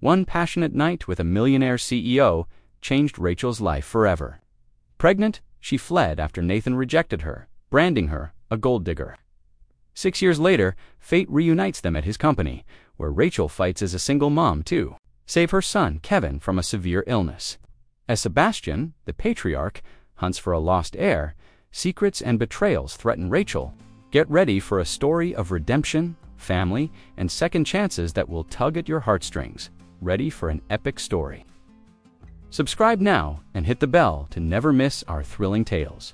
One passionate night with a millionaire CEO changed Rachel's life forever. Pregnant, she fled after Nathan rejected her, branding her a gold digger. 6 years later, fate reunites them at his company, where Rachel fights as a single mom to save her son, Kevin, from a severe illness. As Sebastian, the patriarch, hunts for a lost heir, secrets and betrayals threaten Rachel. Get ready for a story of redemption, family, and second chances that will tug at your heartstrings. Ready for an epic story. Subscribe now and hit the bell to never miss our thrilling tales.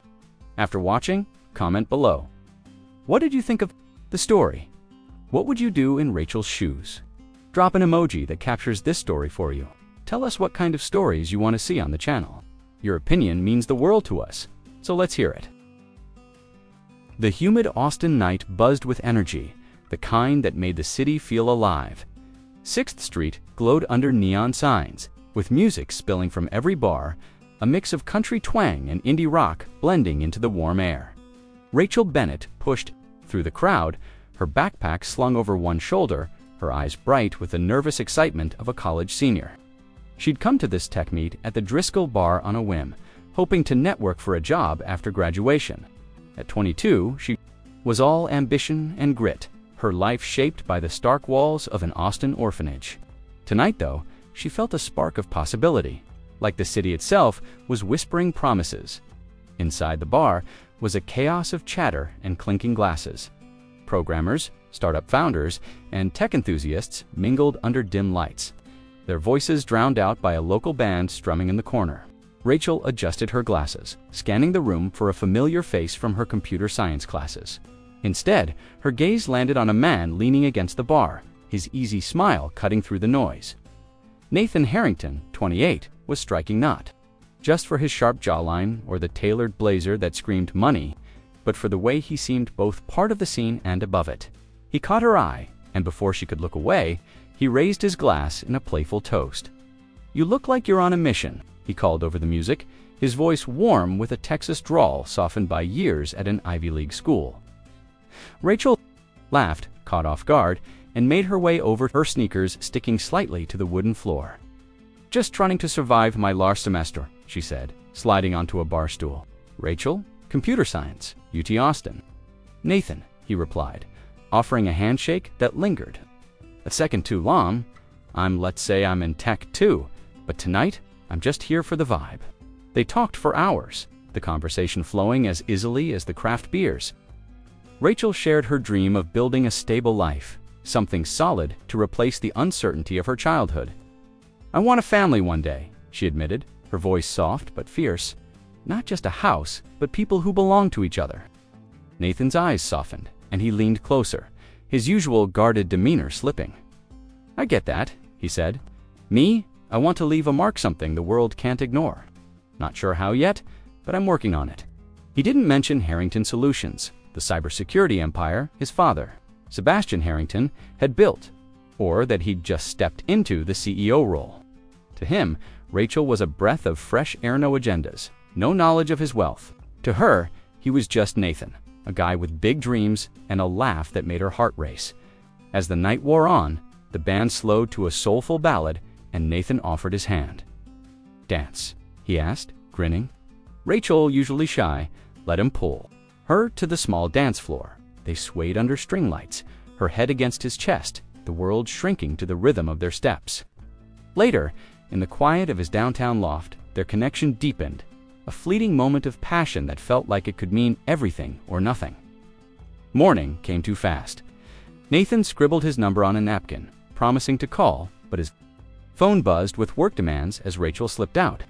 After watching, comment below. What did you think of the story? What would you do in Rachel's shoes? Drop an emoji that captures this story for you. Tell us what kind of stories you want to see on the channel. Your opinion means the world to us, so let's hear it. The humid Austin night buzzed with energy, the kind that made the city feel alive. 6th Street glowed under neon signs, with music spilling from every bar, a mix of country twang and indie rock blending into the warm air. Rachel Bennett pushed through the crowd, her backpack slung over one shoulder, her eyes bright with the nervous excitement of a college senior. She'd come to this tech meet at the Driscoll Bar on a whim, hoping to network for a job after graduation. At 22, she was all ambition and grit, her life shaped by the stark walls of an Austin orphanage. Tonight, though, she felt a spark of possibility, like the city itself was whispering promises. Inside the bar was a chaos of chatter and clinking glasses. Programmers, startup founders, and tech enthusiasts mingled under dim lights, their voices drowned out by a local band strumming in the corner. Rachel adjusted her glasses, scanning the room for a familiar face from her computer science classes. Instead, her gaze landed on a man leaning against the bar, his easy smile cutting through the noise. Nathan Harrington, 28, was striking not just for his sharp jawline or the tailored blazer that screamed money, but for the way he seemed both part of the scene and above it. He caught her eye, and before she could look away, he raised his glass in a playful toast. "You look like you're on a mission," he called over the music, his voice warm with a Texas drawl softened by years at an Ivy League school. Rachel laughed, caught off guard, and made her way over, her sneakers sticking slightly to the wooden floor. "Just trying to survive my last semester," she said, sliding onto a bar stool. "Rachel? Computer science, UT Austin." "Nathan," he replied, offering a handshake that lingered. "A second too long. Let's say I'm in tech too, but tonight, I'm just here for the vibe." They talked for hours, the conversation flowing as easily as the craft beers. Rachel shared her dream of building a stable life, something solid to replace the uncertainty of her childhood. "I want a family one day," she admitted, her voice soft but fierce. "Not just a house, but people who belong to each other." Nathan's eyes softened, and he leaned closer, his usual guarded demeanor slipping. "I get that," he said. "Me, I want to leave a mark, something the world can't ignore. Not sure how yet, but I'm working on it." He didn't mention Harrington Solutions, the cybersecurity empire his father, Sebastian Harrington, had built, or that he'd just stepped into the CEO role. To him, Rachel was a breath of fresh air, no agendas, no knowledge of his wealth. To her, he was just Nathan, a guy with big dreams and a laugh that made her heart race. As the night wore on, the band slowed to a soulful ballad, and Nathan offered his hand. "Dance?" he asked, grinning. Rachel, usually shy, let him pull her to the small dance floor. They swayed under string lights, her head against his chest, the world shrinking to the rhythm of their steps. Later, in the quiet of his downtown loft, their connection deepened, a fleeting moment of passion that felt like it could mean everything or nothing. Morning came too fast. Nathan scribbled his number on a napkin, promising to call, but his phone buzzed with work demands as Rachel slipped out.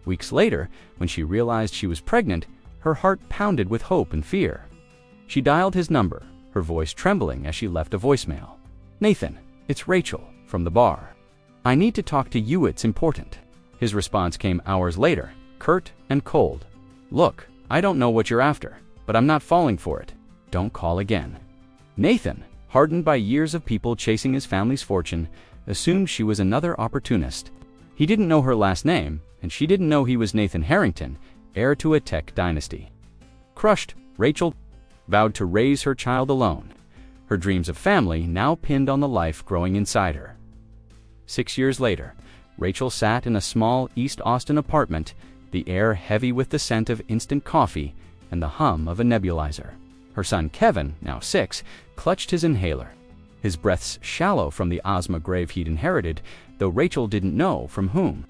Weeks later, when she realized she was pregnant, her heart pounded with hope and fear. She dialed his number, her voice trembling as she left a voicemail. "Nathan, it's Rachel, from the bar. I need to talk to you, it's important." His response came hours later, curt and cold. "Look, I don't know what you're after, but I'm not falling for it. Don't call again." Nathan, hardened by years of people chasing his family's fortune, assumed she was another opportunist. He didn't know her last name, and she didn't know he was Nathan Harrington, heir to a tech dynasty. Crushed, Rachel vowed to raise her child alone, her dreams of family now pinned on the life growing inside her. 6 years later, Rachel sat in a small East Austin apartment, the air heavy with the scent of instant coffee and the hum of a nebulizer. Her son Kevin, now 6, clutched his inhaler, his breaths shallow from the asthma grave he'd inherited, though Rachel didn't know from whom.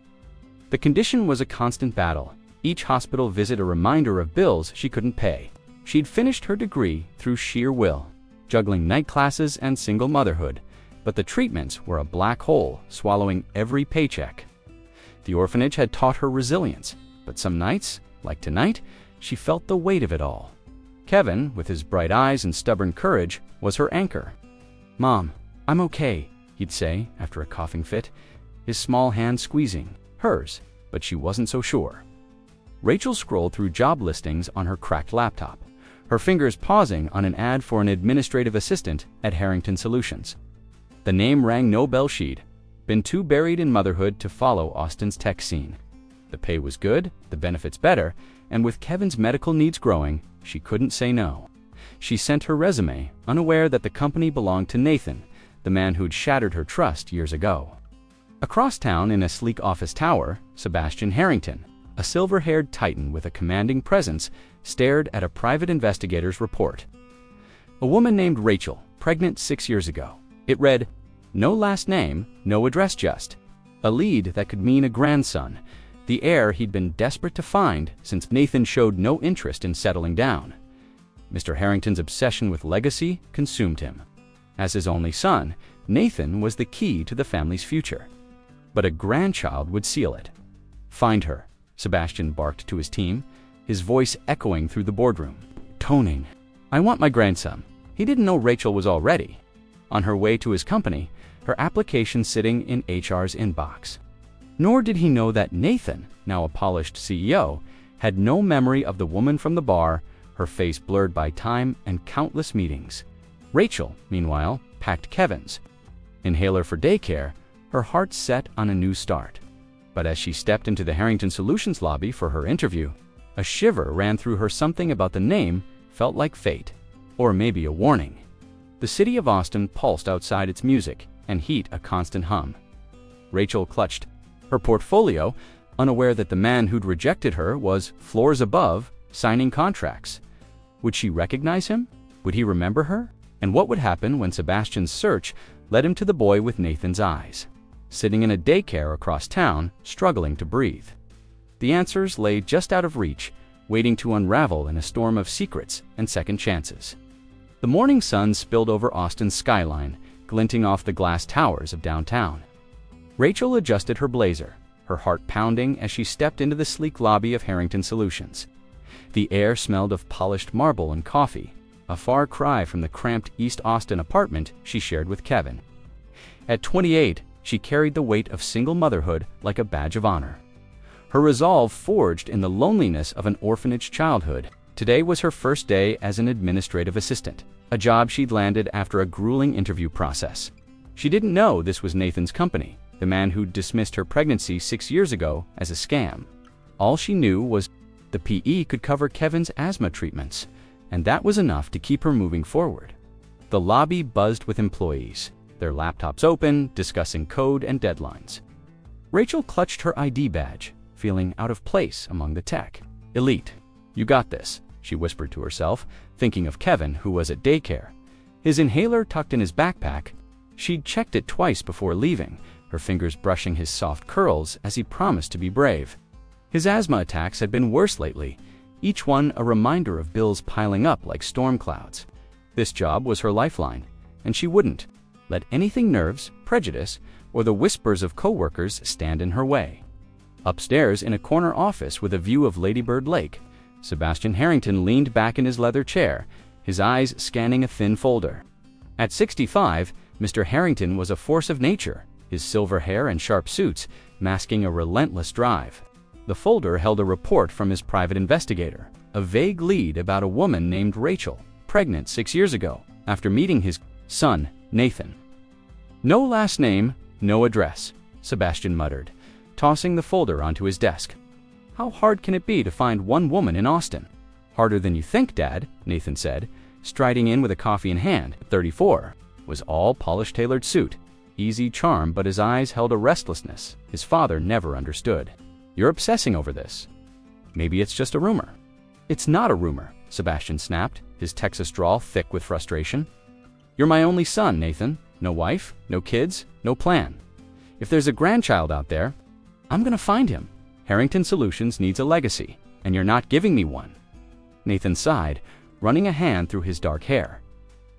The condition was a constant battle, each hospital visit a reminder of bills she couldn't pay. She'd finished her degree through sheer will, juggling night classes and single motherhood, but the treatments were a black hole swallowing every paycheck. The orphanage had taught her resilience, but some nights, like tonight, she felt the weight of it all. Kevin, with his bright eyes and stubborn courage, was her anchor. "Mom, I'm okay," he'd say after a coughing fit, his small hand squeezing hers, but she wasn't so sure. Rachel scrolled through job listings on her cracked laptop, her fingers pausing on an ad for an administrative assistant at Harrington Solutions. The name rang no bell she'd been too buried in motherhood to follow Austin's tech scene. The pay was good, the benefits better, and with Kevin's medical needs growing, she couldn't say no. She sent her resume, unaware that the company belonged to Nathan, the man who'd shattered her trust years ago. Across town in a sleek office tower, Sebastian Harrington, a silver-haired titan with a commanding presence, stared at a private investigator's report. A woman named Rachel, pregnant 6 years ago. It read, "No last name, no address just." A lead that could mean a grandson, the heir he'd been desperate to find since Nathan showed no interest in settling down. Mr. Harrington's obsession with legacy consumed him. As his only son, Nathan was the key to the family's future. But a grandchild would seal it. "Find her," Sebastian barked to his team, his voice echoing through the boardroom. Toning. "I want my grandson." He didn't know Rachel was all ready. On her way to his company, her application sitting in HR's inbox. Nor did he know that Nathan, now a polished CEO, had no memory of the woman from the bar, her face blurred by time and countless meetings. Rachel, meanwhile, packed Kevin's inhaler for daycare, her heart set on a new start. But as she stepped into the Harrington Solutions lobby for her interview, a shiver ran through her. Something about the name felt like fate, or maybe a warning. The city of Austin pulsed outside its music and heat a constant hum. Rachel clutched her portfolio, unaware that the man who'd rejected her was floors above, signing contracts. Would she recognize him? Would he remember her? And what would happen when Sebastian's search led him to the boy with Nathan's eyes, sitting in a daycare across town, struggling to breathe? The answers lay just out of reach, waiting to unravel in a storm of secrets and second chances. The morning sun spilled over Austin's skyline, glinting off the glass towers of downtown. Rachel adjusted her blazer, her heart pounding as she stepped into the sleek lobby of Harrington Solutions. The air smelled of polished marble and coffee, a far cry from the cramped East Austin apartment she shared with Kevin. At 28, she carried the weight of single motherhood like a badge of honor. Her resolve forged in the loneliness of an orphanage childhood. Today was her first day as an administrative assistant, a job she'd landed after a grueling interview process. She didn't know this was Nathan's company, the man who'd dismissed her pregnancy 6 years ago as a scam. All she knew was the PE could cover Kevin's asthma treatments, and that was enough to keep her moving forward. The lobby buzzed with employees, their laptops open, discussing code and deadlines. Rachel clutched her ID badge, feeling out of place among the tech. "Elite, you got this," she whispered to herself, thinking of Kevin, who was at daycare, his inhaler tucked in his backpack. She'd checked it twice before leaving, her fingers brushing his soft curls as he promised to be brave. His asthma attacks had been worse lately, each one a reminder of bills piling up like storm clouds. This job was her lifeline, and she wouldn't let anything, nerves, prejudice, or the whispers of coworkers stand in her way. Upstairs in a corner office with a view of Lady Bird Lake, Sebastian Harrington leaned back in his leather chair, his eyes scanning a thin folder. At 65, Mr. Harrington was a force of nature, his silver hair and sharp suits masking a relentless drive. The folder held a report from his private investigator, a vague lead about a woman named Rachel, pregnant 6 years ago, after meeting his son, Nathan. "No last name, no address," Sebastian muttered, tossing the folder onto his desk. "How hard can it be to find one woman in Austin?" "Harder than you think, Dad," Nathan said, striding in with a coffee in hand. 34 was all polished tailored suit, easy charm, but his eyes held a restlessness his father never understood. "You're obsessing over this. Maybe it's just a rumor." "It's not a rumor," Sebastian snapped, his Texas drawl thick with frustration. "You're my only son, Nathan. No wife, no kids, no plan. If there's a grandchild out there, I'm gonna find him. Harrington Solutions needs a legacy, and you're not giving me one." Nathan sighed, running a hand through his dark hair.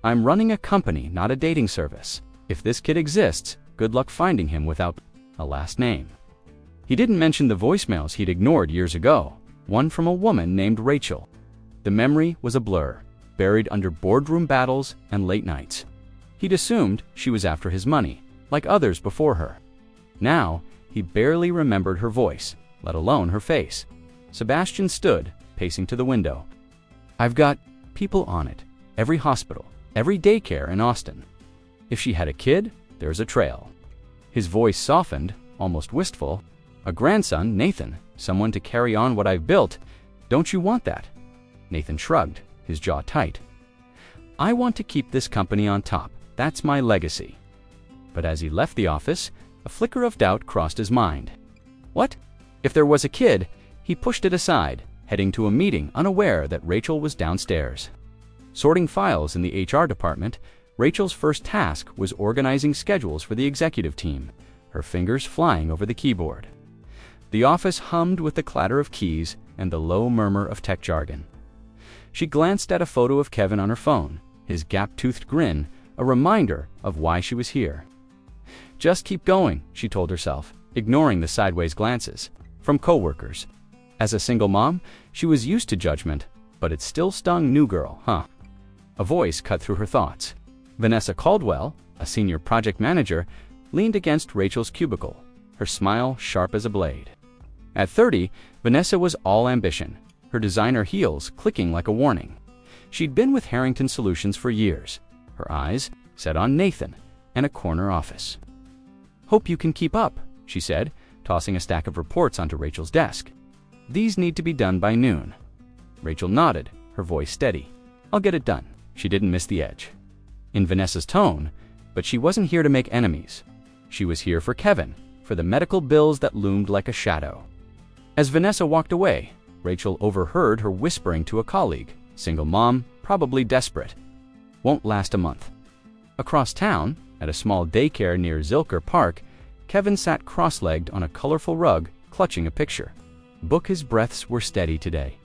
"I'm running a company, not a dating service. If this kid exists, good luck finding him without a last name." He didn't mention the voicemails he'd ignored years ago, one from a woman named Rachel. The memory was a blur, buried under boardroom battles and late nights. He'd assumed she was after his money, like others before her. Now, he barely remembered her voice, let alone her face. Sebastian stood, pacing to the window. "I've got people on it. Every hospital, every daycare in Austin. If she had a kid, there's a trail." His voice softened, almost wistful. "A grandson, Nathan, someone to carry on what I've built. Don't you want that?" Nathan shrugged, his jaw tight. "I want to keep this company on top. That's my legacy." But as he left the office, a flicker of doubt crossed his mind. What? If there was a kid, he pushed it aside, heading to a meeting unaware that Rachel was downstairs. Sorting files in the HR department, Rachel's first task was organizing schedules for the executive team, her fingers flying over the keyboard. The office hummed with the clatter of keys and the low murmur of tech jargon. She glanced at a photo of Kevin on her phone, his gap-toothed grin, a reminder of why she was here. Just keep going, she told herself, ignoring the sideways glances from coworkers. As a single mom, she was used to judgment, but it still stung. New girl, huh? A voice cut through her thoughts. Vanessa Caldwell, a senior project manager, leaned against Rachel's cubicle, her smile sharp as a blade. At 30, Vanessa was all ambition, her designer heels clicking like a warning. She'd been with Harrington Solutions for years, her eyes set on Nathan and a corner office. "Hope you can keep up," she said, tossing a stack of reports onto Rachel's desk. "These need to be done by noon." Rachel nodded, her voice steady. "I'll get it done." She didn't miss the edge in Vanessa's tone, but she wasn't here to make enemies. She was here for Kevin, for the medical bills that loomed like a shadow. As Vanessa walked away, Rachel overheard her whispering to a colleague, single mom, probably desperate. "Won't last a month." Across town, at a small daycare near Zilker Park, Kevin sat cross-legged on a colorful rug, clutching a picture. His breaths were steady today,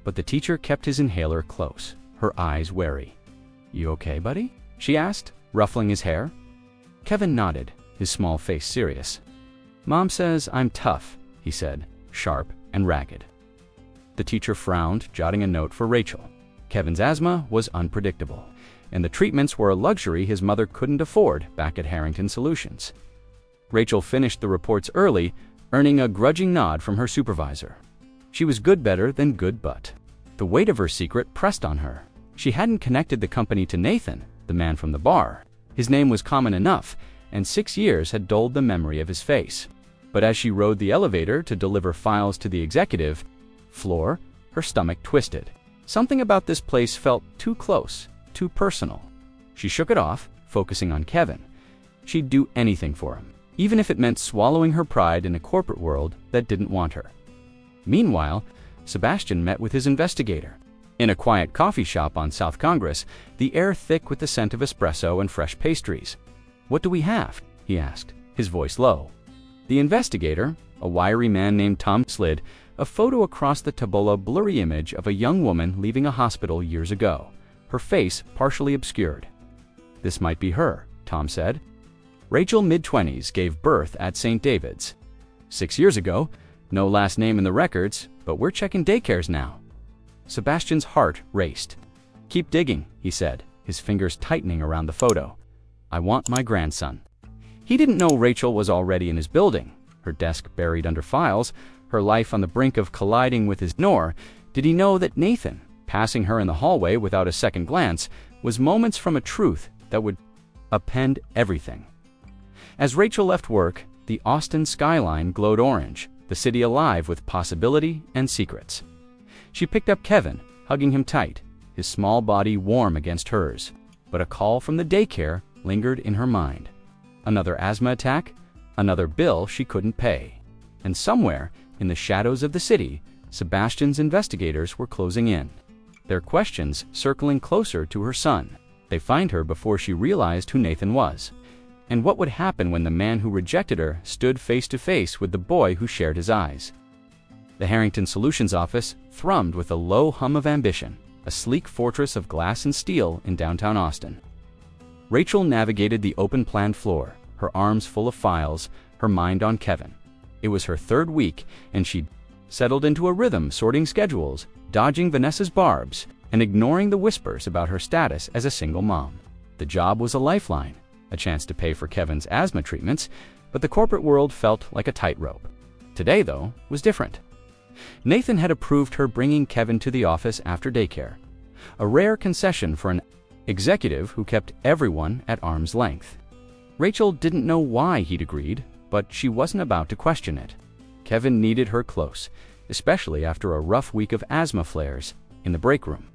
but the teacher kept his inhaler close, her eyes wary. "You okay, buddy?" she asked, ruffling his hair. Kevin nodded, his small face serious. "Mom says I'm tough," he said, sharp and ragged. The teacher frowned, jotting a note for Rachel. Kevin's asthma was unpredictable, and the treatments were a luxury his mother couldn't afford back at Harrington Solutions. Rachel finished the reports early, earning a grudging nod from her supervisor. She was good better than good, but the weight of her secret pressed on her. She hadn't connected the company to Nathan, the man from the bar. His name was common enough, and 6 years had dulled the memory of his face. But as she rode the elevator to deliver files to the executive floor, her stomach twisted. Something about this place felt too close, too personal. She shook it off, focusing on Kevin. She'd do anything for him, even if it meant swallowing her pride in a corporate world that didn't want her. Meanwhile, Sebastian met with his investigator. In a quiet coffee shop on South Congress, the air thick with the scent of espresso and fresh pastries. "What do we have?" he asked, his voice low. The investigator, a wiry man named Tom, slid a photo across the tableau, blurry image of a young woman leaving a hospital years ago, her face partially obscured. "This might be her," Tom said. Rachel, mid-20s, gave birth at St. David's. 6 years ago, no last name in the records, but we're checking daycares now. Sebastian's heart raced. "Keep digging," he said, his fingers tightening around the photo. "I want my grandson." He didn't know Rachel was already in his building, her desk buried under files, her life on the brink of colliding with his. Nor did he know that Nathan, passing her in the hallway without a second glance, was moments from a truth that would upend everything. As Rachel left work, the Austin skyline glowed orange, the city alive with possibility and secrets. She picked up Kevin, hugging him tight, his small body warm against hers. But a call from the daycare lingered in her mind. Another asthma attack, another bill she couldn't pay. And somewhere, in the shadows of the city, Sebastian's investigators were closing in, their questions circling closer to her son. They find her before she realized who Nathan was, and what would happen when the man who rejected her stood face to face with the boy who shared his eyes. The Harrington Solutions office thrummed with a low hum of ambition, a sleek fortress of glass and steel in downtown Austin. Rachel navigated the open-plan floor, her arms full of files, her mind on Kevin. It was her third week, and she'd settled into a rhythm, sorting schedules, dodging Vanessa's barbs, and ignoring the whispers about her status as a single mom. The job was a lifeline, a chance to pay for Kevin's asthma treatments, but the corporate world felt like a tightrope. Today, though, was different. Nathan had approved her bringing Kevin to the office after daycare, a rare concession for an executive who kept everyone at arm's length. Rachel didn't know why he'd agreed, but she wasn't about to question it. Kevin needed her close, especially after a rough week of asthma flares in the break room.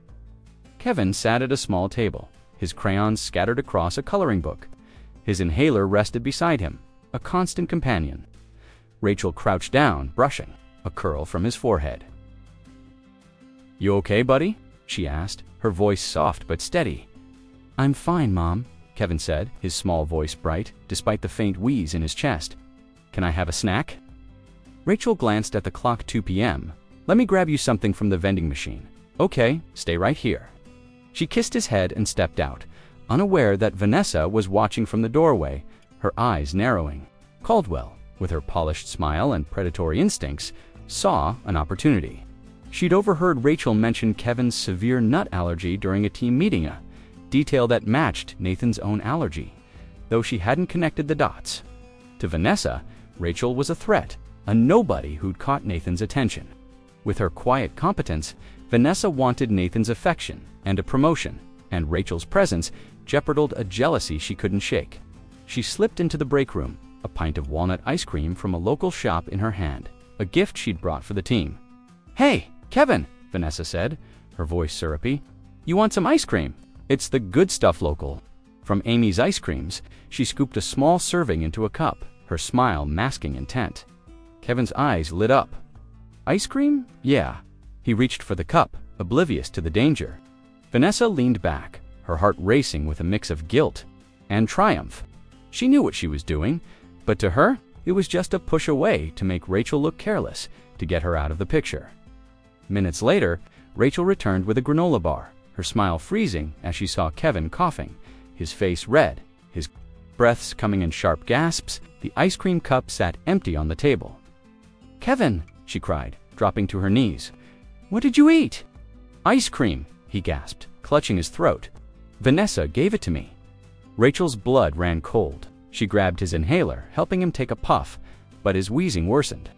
Kevin sat at a small table, his crayons scattered across a coloring book. His inhaler rested beside him, a constant companion. Rachel crouched down, brushing a curl from his forehead. "You okay, buddy?" she asked, her voice soft but steady. "I'm fine, Mom," Kevin said, his small voice bright, despite the faint wheeze in his chest. "Can I have a snack?" Rachel glanced at the clock. 2 p.m. "Let me grab you something from the vending machine." "Okay, stay right here." She kissed his head and stepped out, unaware that Vanessa was watching from the doorway, her eyes narrowing. Caldwell, with her polished smile and predatory instincts, saw an opportunity. She'd overheard Rachel mention Kevin's severe nut allergy during a team meeting, a detail that matched Nathan's own allergy, though she hadn't connected the dots. To Vanessa, Rachel was a threat, a nobody who'd caught Nathan's attention. With her quiet competence, Vanessa wanted Nathan's affection and a promotion, and Rachel's presence jeopardized a jealousy she couldn't shake. She slipped into the break room, a pint of walnut ice cream from a local shop in her hand, a gift she'd brought for the team. "Hey, Kevin," Vanessa said, her voice syrupy. "You want some ice cream? It's the good stuff local." From Amy's Ice Creams, she scooped a small serving into a cup, her smile masking intent. Kevin's eyes lit up. "Ice cream? Yeah." He reached for the cup, oblivious to the danger. Vanessa leaned back, her heart racing with a mix of guilt and triumph. She knew what she was doing, but to her, it was just a push away to make Rachel look careless, to get her out of the picture. Minutes later, Rachel returned with a granola bar, her smile freezing as she saw Kevin coughing, his face red, his breaths coming in sharp gasps. The ice cream cup sat empty on the table. "Kevin," she cried, dropping to her knees. "What did you eat?" "Ice cream," he gasped, clutching his throat. "Vanessa gave it to me." Rachel's blood ran cold. She grabbed his inhaler, helping him take a puff, but his wheezing worsened.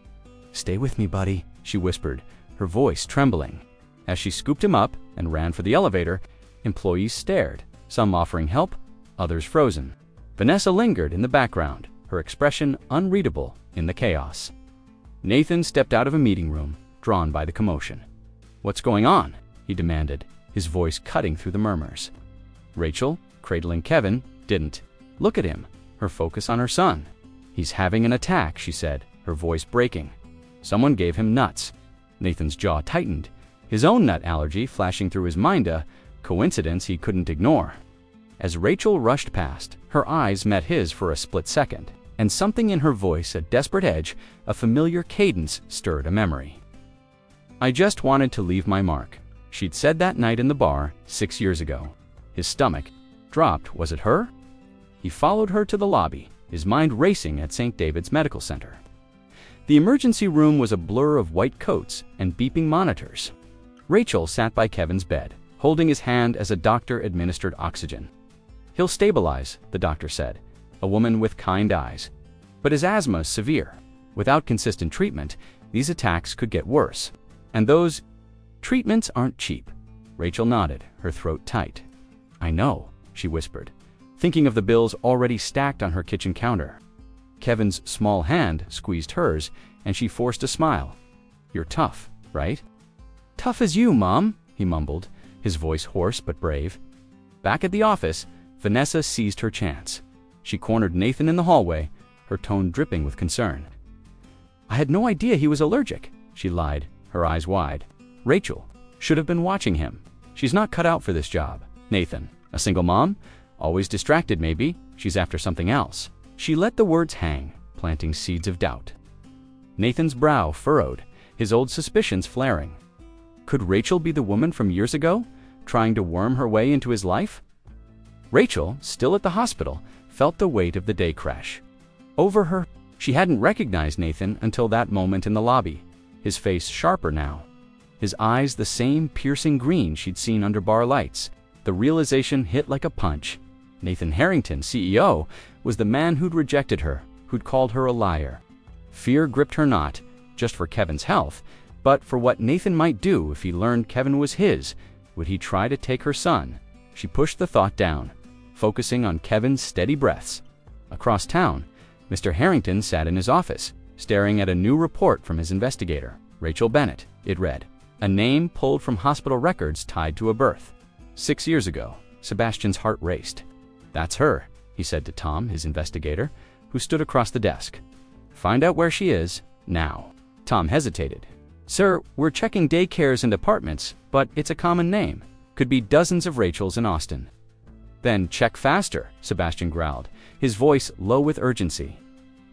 "Stay with me, buddy," she whispered, her voice trembling. As she scooped him up and ran for the elevator, employees stared, some offering help, others frozen. Vanessa lingered in the background, her expression unreadable in the chaos. Nathan stepped out of a meeting room, drawn by the commotion. "What's going on?" he demanded, his voice cutting through the murmurs. Rachel, cradling Kevin, didn't look at him, her focus on her son. "He's having an attack," she said, her voice breaking. "Someone gave him nuts." Nathan's jaw tightened, his own nut allergy flashing through his mind, a coincidence he couldn't ignore. As Rachel rushed past, her eyes met his for a split second, and something in her voice, a desperate edge, a familiar cadence, stirred a memory. "I just wanted to leave my mark," she'd said that night in the bar 6 years ago. His stomach dropped. Was it her? He followed her to the lobby, his mind racing at St. David's Medical Center. The emergency room was a blur of white coats and beeping monitors. Rachel sat by Kevin's bed, holding his hand as a doctor administered oxygen. "He'll stabilize," the doctor said, a woman with kind eyes. "But his asthma is severe. Without consistent treatment, these attacks could get worse. And those treatments aren't cheap." Rachel nodded, her throat tight. "I know," she whispered, thinking of the bills already stacked on her kitchen counter. Kevin's small hand squeezed hers, and she forced a smile. "You're tough, right?" "Tough as you, Mom," he mumbled, his voice hoarse but brave. Back at the office, Vanessa seized her chance. She cornered Nathan in the hallway, her tone dripping with concern. "I had no idea he was allergic," she lied, her eyes wide. "Rachel should have been watching him. She's not cut out for this job." Nathan, a single mom? Always distracted maybe, she's after something else. She let the words hang, planting seeds of doubt. Nathan's brow furrowed, his old suspicions flaring. Could Rachel be the woman from years ago, trying to worm her way into his life? Rachel, still at the hospital, felt the weight of the day crash over her. She hadn't recognized Nathan until that moment in the lobby, his face sharper now, his eyes the same piercing green she'd seen under bar lights. The realization hit like a punch. Nathan Harrington, CEO, was the man who'd rejected her, who'd called her a liar. Fear gripped her not just for Kevin's health, but for what Nathan might do if he learned Kevin was his. Would he try to take her son? She pushed the thought down, focusing on Kevin's steady breaths. Across town, Mr. Harrington sat in his office, staring at a new report from his investigator, Rachel Bennett. It read, a name pulled from hospital records tied to a birth. 6 years ago. Sebastian's heart raced. "That's her," he said to Tom, his investigator, who stood across the desk. "Find out where she is, now." Tom hesitated. "Sir, we're checking daycares and apartments, but it's a common name. Could be dozens of Rachels in Austin." "Then check faster," Sebastian growled, his voice low with urgency.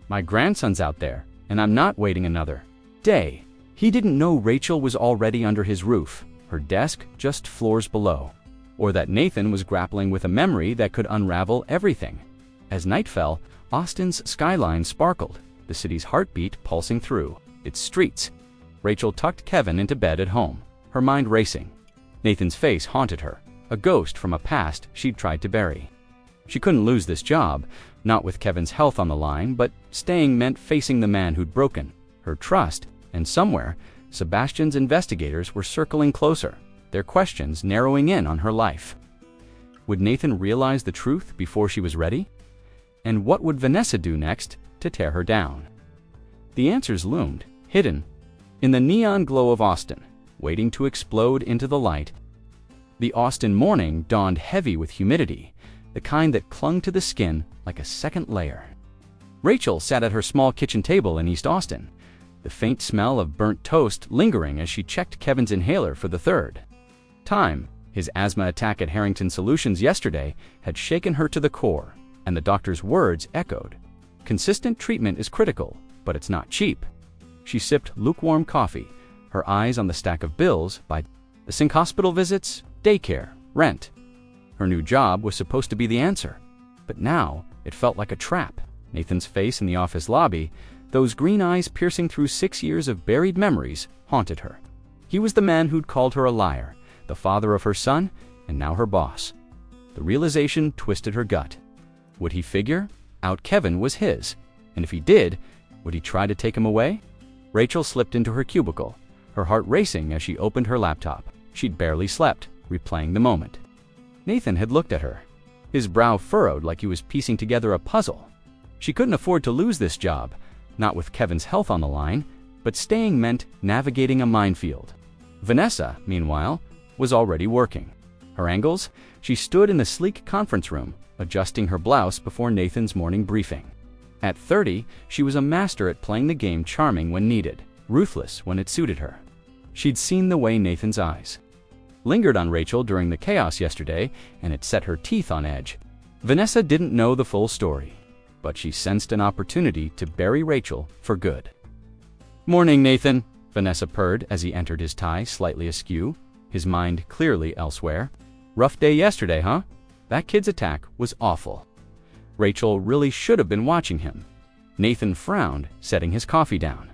"My grandson's out there, and I'm not waiting another day." He didn't know Rachel was already under his roof, her desk just floors below, or that Nathan was grappling with a memory that could unravel everything. As night fell, Austin's skyline sparkled, the city's heartbeat pulsing through its streets. Rachel tucked Kevin into bed at home, her mind racing. Nathan's face haunted her, a ghost from a past she'd tried to bury. She couldn't lose this job, not with Kevin's health on the line, but staying meant facing the man who'd broken her trust, and somewhere, Sebastian's investigators were circling closer, their questions narrowing in on her life. Would Nathan realize the truth before she was ready? And what would Vanessa do next to tear her down? The answers loomed, hidden, in the neon glow of Austin, waiting to explode into the light. The Austin morning dawned heavy with humidity, the kind that clung to the skin like a second layer. Rachel sat at her small kitchen table in East Austin, the faint smell of burnt toast lingering as she checked Kevin's inhaler for the third time. His asthma attack at Harrington Solutions yesterday had shaken her to the core, and the doctor's words echoed. Consistent treatment is critical, but it's not cheap. She sipped lukewarm coffee, her eyes on the stack of bills by the sink hospital visits, daycare, rent. Her new job was supposed to be the answer, but now it felt like a trap. Nathan's face in the office lobby, those green eyes piercing through 6 years of buried memories, haunted her. He was the man who'd called her a liar, the father of her son, and now her boss. The realization twisted her gut. Would he figure out Kevin was his? And if he did, would he try to take him away? Rachel slipped into her cubicle, her heart racing as she opened her laptop. She'd barely slept, replaying the moment. Nathan had looked at her, his brow furrowed like he was piecing together a puzzle. She couldn't afford to lose this job, not with Kevin's health on the line, but staying meant navigating a minefield. Vanessa, meanwhile, was already working. Her angles? She stood in the sleek conference room, adjusting her blouse before Nathan's morning briefing. At 30, she was a master at playing the game charming when needed, ruthless when it suited her. She'd seen the way Nathan's eyes lingered on Rachel during the chaos yesterday, and it set her teeth on edge. Vanessa didn't know the full story, but she sensed an opportunity to bury Rachel for good. "Morning, Nathan," Vanessa purred as he entered, his tie slightly askew, his mind clearly elsewhere. "Rough day yesterday, huh? That kid's attack was awful." Rachel really should have been watching him. Nathan frowned, setting his coffee down.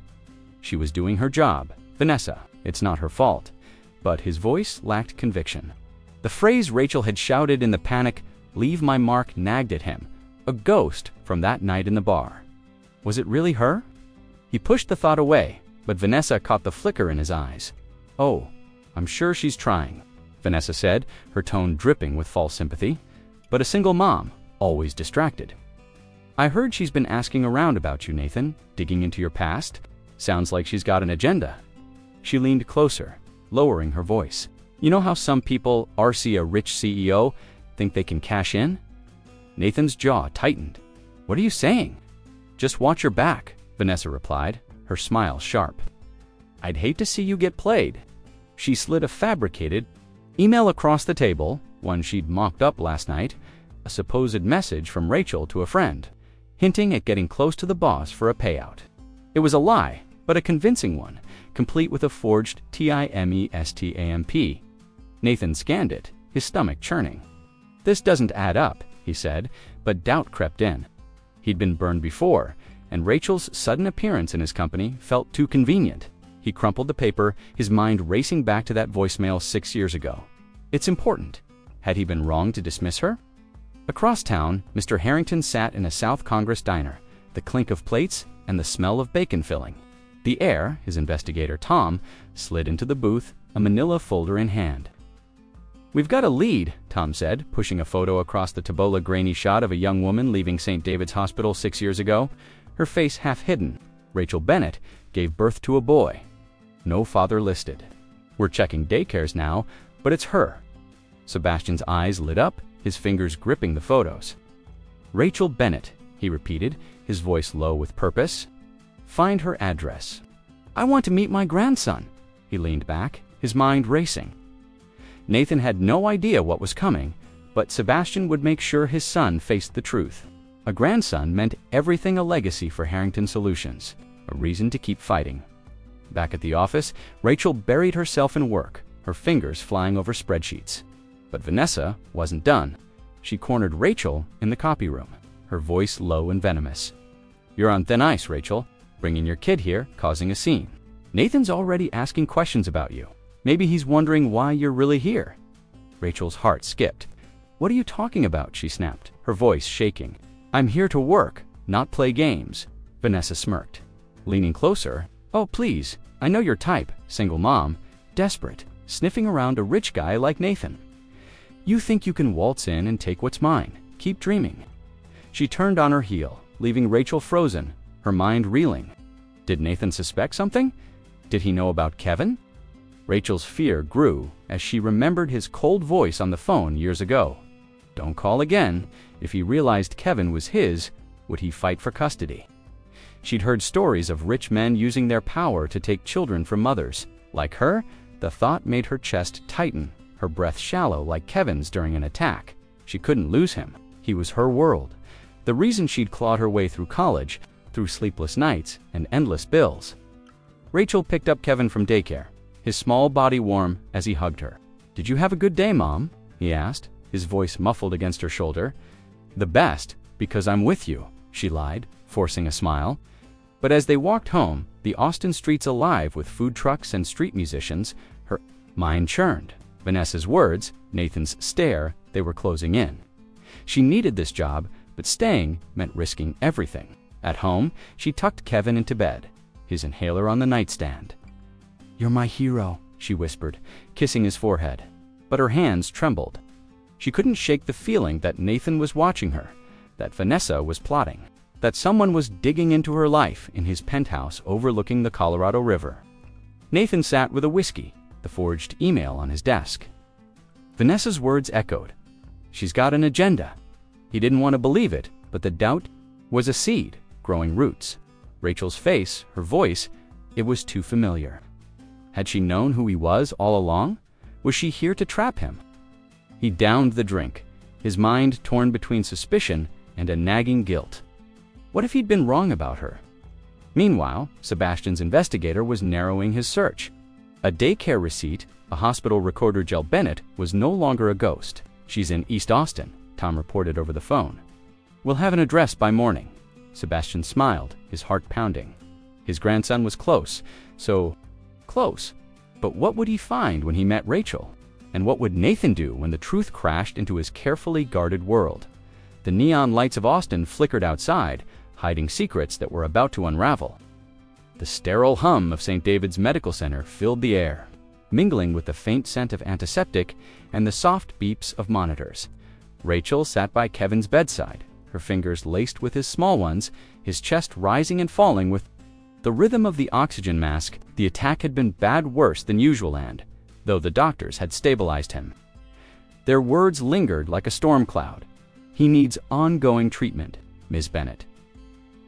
She was doing her job. "Vanessa, it's not her fault." But his voice lacked conviction. The phrase Rachel had shouted in the panic, "Leave my mark," nagged at him, a ghost from that night in the bar. Was it really her? He pushed the thought away, but Vanessa caught the flicker in his eyes. "Oh, I'm sure she's trying," Vanessa said, her tone dripping with false sympathy. "But a single mom, always distracted." "I heard she's been asking around about you, Nathan, digging into your past. Sounds like she's got an agenda." She leaned closer, lowering her voice. "You know how some people, RC a rich CEO, think they can cash in?" Nathan's jaw tightened, "What are you saying?" "Just watch your back," Vanessa replied, her smile sharp. "I'd hate to see you get played." She slid a fabricated email across the table, one she'd mocked up last night, a supposed message from Rachel to a friend, hinting at getting close to the boss for a payout. It was a lie, but a convincing one, complete with a forged TIMESTAMP. Nathan scanned it, his stomach churning. "This doesn't add up," he said, but doubt crept in. He'd been burned before, and Rachel's sudden appearance in his company felt too convenient. He crumpled the paper, his mind racing back to that voicemail 6 years ago. It's important. Had he been wrong to dismiss her? Across town, Mr. Harrington sat in a South Congress diner, the clink of plates and the smell of bacon filling. The heir, his investigator Tom, slid into the booth, a manila folder in hand. "We've got a lead," Tom said, pushing a photo across the Tabola grainy shot of a young woman leaving St. David's Hospital 6 years ago, her face half hidden. Rachel Bennett gave birth to a boy. No father listed. "We're checking daycares now, but it's her." Sebastian's eyes lit up, his fingers gripping the photos. "Rachel Bennett," he repeated, his voice low with purpose. "Find her address." "I want to meet my grandson." He leaned back, his mind racing. Nathan had no idea what was coming, but Sebastian would make sure his son faced the truth. A grandson meant everything, a legacy for Harrington Solutions, a reason to keep fighting. Back at the office, Rachel buried herself in work, her fingers flying over spreadsheets. But Vanessa wasn't done. She cornered Rachel in the copy room, her voice low and venomous. "You're on thin ice, Rachel. Bringing your kid here, causing a scene. Nathan's already asking questions about you. Maybe he's wondering why you're really here." Rachel's heart skipped. "What are you talking about?" she snapped, her voice shaking. "I'm here to work, not play games." Vanessa smirked. Leaning closer, "Oh, please, I know your type, single mom, desperate, sniffing around a rich guy like Nathan. You think you can waltz in and take what's mine. Keep dreaming." She turned on her heel, leaving Rachel frozen, her mind reeling. Did Nathan suspect something? Did he know about Kevin? Rachel's fear grew as she remembered his cold voice on the phone years ago. Don't call again. If he realized Kevin was his, would he fight for custody? She'd heard stories of rich men using their power to take children from mothers. Like her, the thought made her chest tighten, her breath shallow like Kevin's during an attack. She couldn't lose him. He was her world. The reason she'd clawed her way through college, through sleepless nights and endless bills. Rachel picked up Kevin from daycare, his small body warm as he hugged her. "Did you have a good day, Mom?" he asked, his voice muffled against her shoulder. "The best, because I'm with you," she lied, forcing a smile. But as they walked home, the Austin streets alive with food trucks and street musicians, her mind churned. Vanessa's words, Nathan's stare, they were closing in. She needed this job, but staying meant risking everything. At home, she tucked Kevin into bed, his inhaler on the nightstand. "You're my hero," she whispered, kissing his forehead. But her hands trembled. She couldn't shake the feeling that Nathan was watching her, that Vanessa was plotting, that someone was digging into her life in his penthouse overlooking the Colorado River. Nathan sat with a whiskey, the forged email on his desk. Vanessa's words echoed. She's got an agenda. He didn't want to believe it, but the doubt was a seed, growing roots. Rachel's face, her voice, it was too familiar. Had she known who he was all along? Was she here to trap him? He downed the drink, his mind torn between suspicion and a nagging guilt. What if he'd been wrong about her? Meanwhile, Sebastian's investigator was narrowing his search. A daycare receipt, a hospital recorder. Jill Bennett was no longer a ghost. "She's in East Austin," Tom reported over the phone. "We'll have an address by morning." Sebastian smiled, his heart pounding. His grandson was close, so close. But what would he find when he met Rachel? And what would Nathan do when the truth crashed into his carefully guarded world? The neon lights of Austin flickered outside, hiding secrets that were about to unravel. The sterile hum of St. David's Medical Center filled the air, mingling with the faint scent of antiseptic and the soft beeps of monitors. Rachel sat by Kevin's bedside, her fingers laced with his small ones, his chest rising and falling with the rhythm of the oxygen mask. The attack had been bad, worse than usual, and, though the doctors had stabilized him, their words lingered like a storm cloud. He needs ongoing treatment. Ms. Bennet.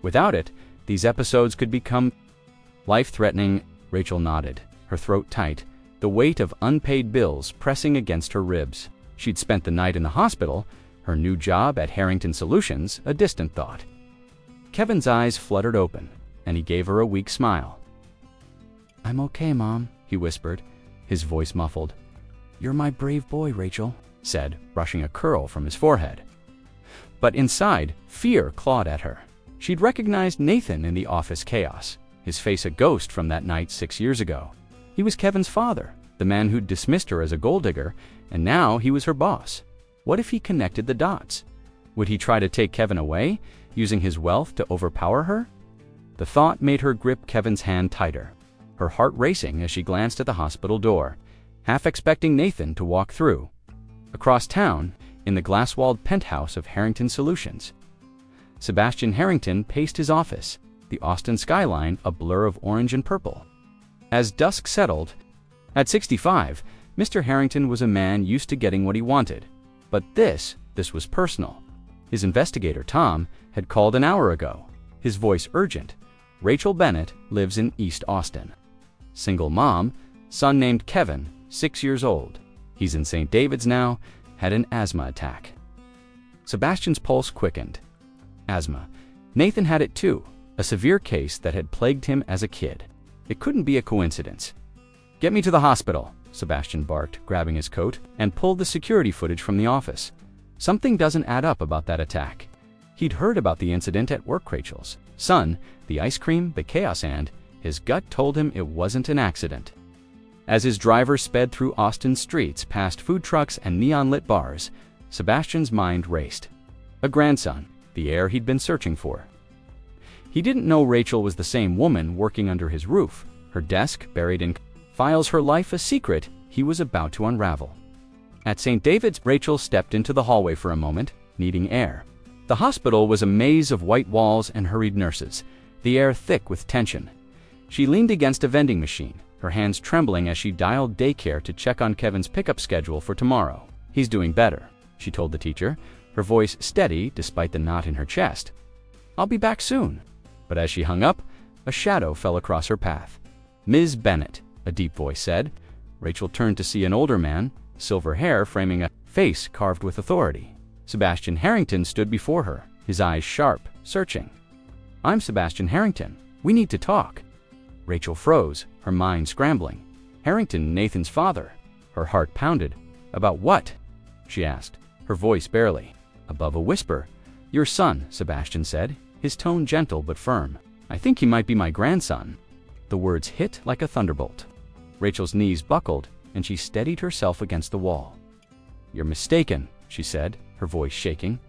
Without it, these episodes could become life-threatening. Rachel nodded, her throat tight, the weight of unpaid bills pressing against her ribs. She'd spent the night in the hospital, her new job at Harrington Solutions a distant thought. Kevin's eyes fluttered open, and he gave her a weak smile. "I'm okay, Mom," he whispered, his voice muffled. "You're my brave boy, Rachel," said, brushing a curl from his forehead. But inside, fear clawed at her. She'd recognized Nathan in the office chaos, his face a ghost from that night 6 years ago. He was Kevin's father, the man who'd dismissed her as a gold digger, and now he was her boss. What if he connected the dots? Would he try to take Kevin away, using his wealth to overpower her? The thought made her grip Kevin's hand tighter, her heart racing as she glanced at the hospital door, half expecting Nathan to walk through. Across town, in the glass-walled penthouse of Harrington Solutions, Sebastian Harrington paced his office, the Austin skyline a blur of orange and purple. As dusk settled, at 65, Mr. Harrington was a man used to getting what he wanted. But this was personal. His investigator, Tom, had called an hour ago, his voice urgent. Rachel Bennet lives in East Austin. Single mom, son named Kevin, 6 years old. He's in St. David's now, had an asthma attack. Sebastian's pulse quickened. Asthma. Nathan had it too, a severe case that had plagued him as a kid. It couldn't be a coincidence. "Get me to the hospital," Sebastian barked, grabbing his coat, and pulled the security footage from the office. Something doesn't add up about that attack. He'd heard about the incident at work. Rachel's son, the ice cream, the chaos, and his gut told him it wasn't an accident. As his driver sped through Austin's streets past food trucks and neon-lit bars, Sebastian's mind raced. A grandson, the heir he'd been searching for. He didn't know Rachel was the same woman working under his roof, her desk buried in files, her life a secret he was about to unravel. At St. David's, Rachel stepped into the hallway for a moment, needing air. The hospital was a maze of white walls and hurried nurses, the air thick with tension. She leaned against a vending machine, her hands trembling as she dialed daycare to check on Kevin's pickup schedule for tomorrow. "He's doing better," she told the teacher, her voice steady despite the knot in her chest. "I'll be back soon." But as she hung up, a shadow fell across her path. "Ms. Bennet," a deep voice said. Rachel turned to see an older man, silver hair framing a face carved with authority. Sebastian Harrington stood before her, his eyes sharp, searching. "I'm Sebastian Harrington. We need to talk." Rachel froze, her mind scrambling. Harrington, Nathan's father. Her heart pounded. "About what?" she asked, her voice barely above a whisper. "Your son," Sebastian said, his tone gentle but firm. "I think he might be my grandson." The words hit like a thunderbolt. Rachel's knees buckled, and she steadied herself against the wall. "You're mistaken," she said, her voice shaking.